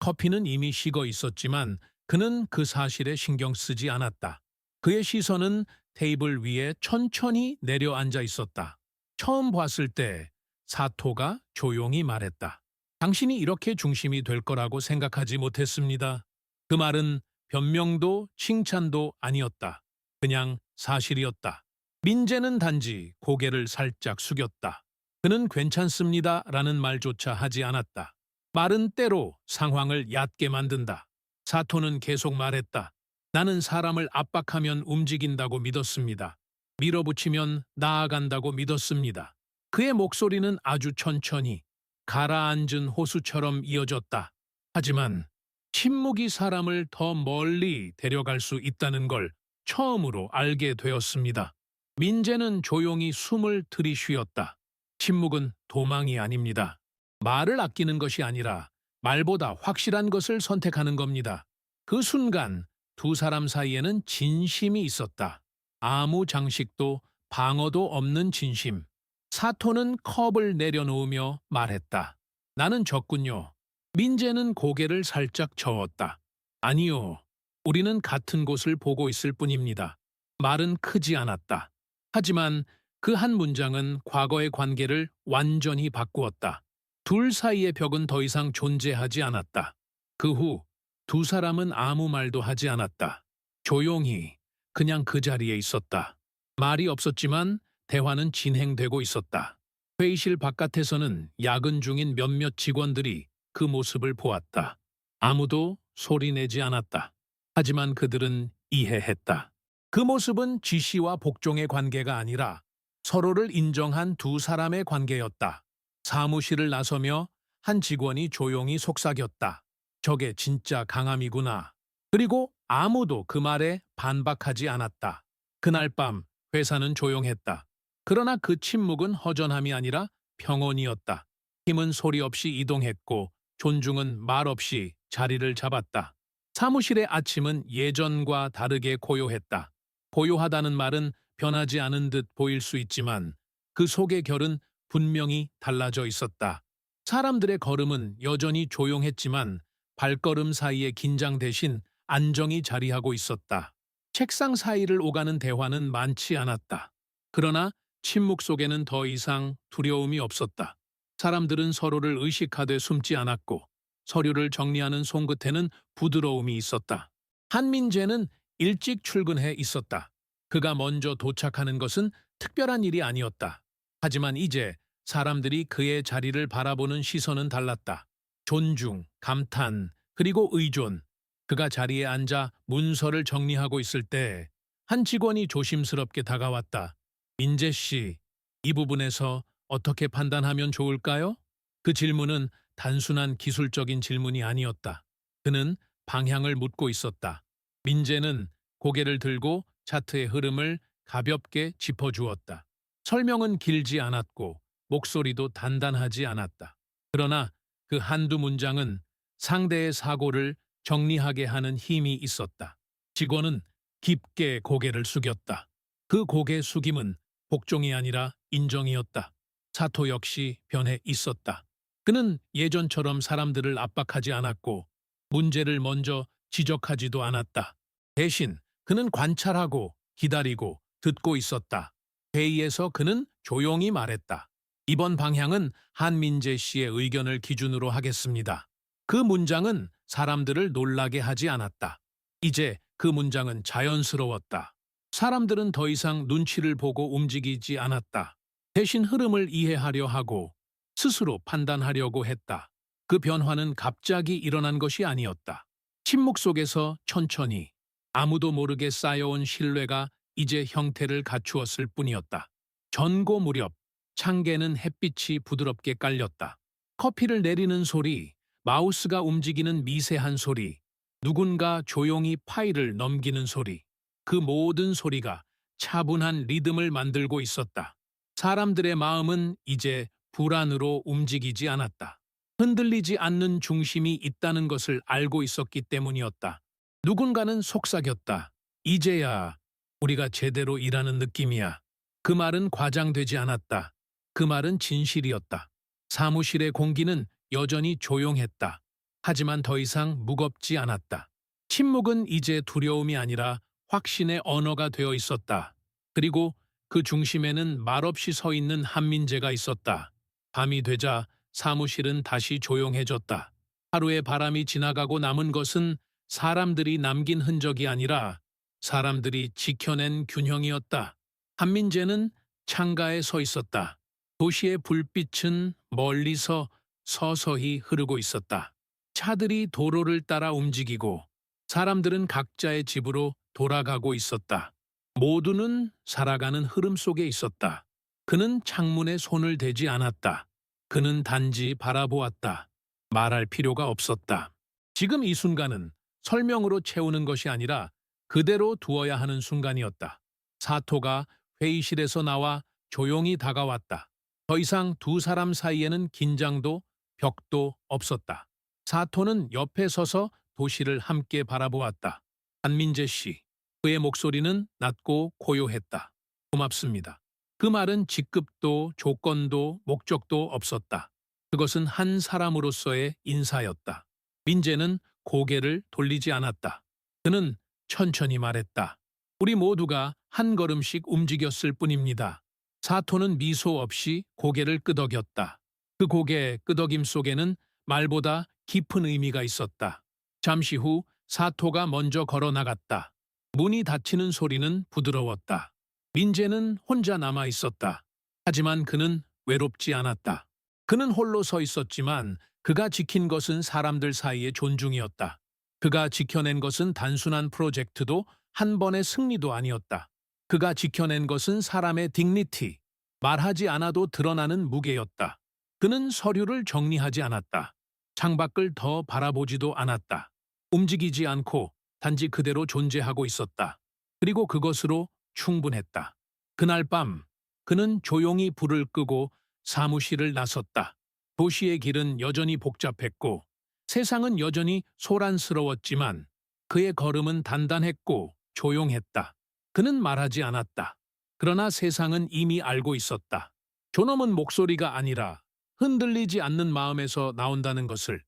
커피는 이미 식어 있었지만 그는 그 사실에 신경 쓰지 않았다. 그의 시선은 테이블 위에 천천히 내려앉아 있었다. 처음 봤을 때 사토가 조용히 말했다. 당신이 이렇게 중심이 될 거라고 생각하지 못했습니다. 그 말은 변명도 칭찬도 아니었다. 그냥 사실이었다. 민재는 단지 고개를 살짝 숙였다. 그는 괜찮습니다 라는 말조차 하지 않았다. 말은 때로 상황을 얕게 만든다. 사토는 계속 말했다. 나는 사람을 압박하면 움직인다고 믿었습니다. 밀어붙이면 나아간다고 믿었습니다. 그의 목소리는 아주 천천히 가라앉은 호수처럼 이어졌다. 하지만 침묵이 사람을 더 멀리 데려갈 수 있다는 걸 처음으로 알게 되었습니다. 민재는 조용히 숨을 들이쉬었다. 침묵은 도망이 아닙니다. 말을 아끼는 것이 아니라 말보다 확실한 것을 선택하는 겁니다. 그 순간 두 사람 사이에는 진심이 있었다. 아무 장식도 방어도 없는 진심. 사토는 컵을 내려놓으며 말했다. 나는 졌군요. 민재는 고개를 살짝 저었다. 아니요. 우리는 같은 곳을 보고 있을 뿐입니다. 말은 크지 않았다. 하지만 그 한 문장은 과거의 관계를 완전히 바꾸었다. 둘 사이의 벽은 더 이상 존재하지 않았다. 그 후 두 사람은 아무 말도 하지 않았다. 조용히 그냥 그 자리에 있었다. 말이 없었지만 대화는 진행되고 있었다. 회의실 바깥에서는 야근 중인 몇몇 직원들이 그 모습을 보았다. 아무도 소리내지 않았다. 하지만 그들은 이해했다. 그 모습은 지시와 복종의 관계가 아니라 서로를 인정한 두 사람의 관계였다. 사무실을 나서며 한 직원이 조용히 속삭였다. 저게 진짜 강함이구나. 그리고 아무도 그 말에 반박하지 않았다. 그날 밤 회사는 조용했다. 그러나 그 침묵은 허전함이 아니라 평온이었다. 힘은 소리 없이 이동했고 존중은 말 없이 자리를 잡았다. 사무실의 아침은 예전과 다르게 고요했다. 고요하다는 말은 변하지 않은 듯 보일 수 있지만 그 속의 결은 분명히 달라져 있었다. 사람들의 걸음은 여전히 조용했지만 발걸음 사이의 긴장 대신 안정이 자리하고 있었다. 책상 사이를 오가는 대화는 많지 않았다. 그러나 침묵 속에는 더 이상 두려움이 없었다. 사람들은 서로를 의식하되 숨지 않았고 서류를 정리하는 손끝에는 부드러움이 있었다. 한민재는 일찍 출근해 있었다. 그가 먼저 도착하는 것은 특별한 일이 아니었다. 하지만 이제 사람들이 그의 자리를 바라보는 시선은 달랐다. 존중, 감탄, 그리고 의존. 그가 자리에 앉아 문서를 정리하고 있을 때 한 직원이 조심스럽게 다가왔다. 민재 씨, 이 부분에서 어떻게 판단하면 좋을까요? 그 질문은 단순한 기술적인 질문이 아니었다. 그는 방향을 묻고 있었다. 민재는 고개를 들고 차트의 흐름을 가볍게 짚어주었다. 설명은 길지 않았고 목소리도 단단하지 않았다. 그러나 그 한두 문장은 상대의 사고를 정리하게 하는 힘이 있었다. 직원은 깊게 고개를 숙였다. 그 고개 숙임은 복종이 아니라 인정이었다. 사토 역시 변해 있었다. 그는 예전처럼 사람들을 압박하지 않았고 문제를 먼저 지적하지도 않았다. 대신 그는 관찰하고 기다리고 듣고 있었다. 회의에서 그는 조용히 말했다. 이번 방향은 한민재 씨의 의견을 기준으로 하겠습니다. 그 문장은 사람들을 놀라게 하지 않았다. 이제 그 문장은 자연스러웠다. 사람들은 더 이상 눈치를 보고 움직이지 않았다. 대신 흐름을 이해하려 하고 스스로 판단하려고 했다. 그 변화는 갑자기 일어난 것이 아니었다. 침묵 속에서 천천히 아무도 모르게 쌓여온 신뢰가 이제 형태를 갖추었을 뿐이었다. 전고 무렵 창개는 햇빛이 부드럽게 깔렸다. 커피를 내리는 소리, 마우스가 움직이는 미세한 소리, 누군가 조용히 파일을 넘기는 소리. 그 모든 소리가 차분한 리듬을 만들고 있었다. 사람들의 마음은 이제 불안으로 움직이지 않았다. 흔들리지 않는 중심이 있다는 것을 알고 있었기 때문이었다. 누군가는 속삭였다. 이제야 우리가 제대로 일하는 느낌이야. 그 말은 과장되지 않았다. 그 말은 진실이었다. 사무실의 공기는 여전히 조용했다. 하지만 더 이상 무겁지 않았다. 침묵은 이제 두려움이 아니라 확신의 언어가 되어 있었다. 그리고 그 중심에는 말없이 서 있는 한민재가 있었다. 밤이 되자 사무실은 다시 조용해졌다. 하루의 바람이 지나가고 남은 것은 사람들이 남긴 흔적이 아니라 사람들이 지켜낸 균형이었다. 한민재는 창가에 서 있었다. 도시의 불빛은 멀리서 서서히 흐르고 있었다. 차들이 도로를 따라 움직이고 사람들은 각자의 집으로 돌아가고 있었다. 모두는 살아가는 흐름 속에 있었다. 그는 창문에 손을 대지 않았다. 그는 단지 바라보았다. 말할 필요가 없었다. 지금 이 순간은 설명으로 채우는 것이 아니라 그대로 두어야 하는 순간이었다. 사토가 회의실에서 나와 조용히 다가왔다. 더 이상 두 사람 사이에는 긴장도 벽도 없었다. 사토는 옆에 서서 도시를 함께 바라보았다. 한민재 씨, 그의 목소리는 낮고 고요했다. 고맙습니다. 그 말은 직급도 조건도 목적도 없었다. 그것은 한 사람으로서의 인사였다. 민재는 고개를 돌리지 않았다. 그는 천천히 말했다. 우리 모두가 한 걸음씩 움직였을 뿐입니다. 사토는 미소 없이 고개를 끄덕였다. 그 고개 끄덕임 속에는 말보다 깊은 의미가 있었다. 잠시 후 사토가 먼저 걸어 나갔다. 문이 닫히는 소리는 부드러웠다. 민재는 혼자 남아 있었다. 하지만 그는 외롭지 않았다. 그는 홀로 서 있었지만 그가 지킨 것은 사람들 사이의 존중이었다. 그가 지켜낸 것은 단순한 프로젝트도 한 번의 승리도 아니었다. 그가 지켜낸 것은 사람의 디그니티, 말하지 않아도 드러나는 무게였다. 그는 서류를 정리하지 않았다. 창밖을 더 바라보지도 않았다. 움직이지 않고 단지 그대로 존재하고 있었다. 그리고 그것으로 충분했다. 그날 밤 그는 조용히 불을 끄고 사무실을 나섰다. 도시의 길은 여전히 복잡했고 세상은 여전히 소란스러웠지만 그의 걸음은 단단했고 조용했다. 그는 말하지 않았다. 그러나 세상은 이미 알고 있었다. 존엄은 목소리가 아니라 흔들리지 않는 마음에서 나온다는 것을.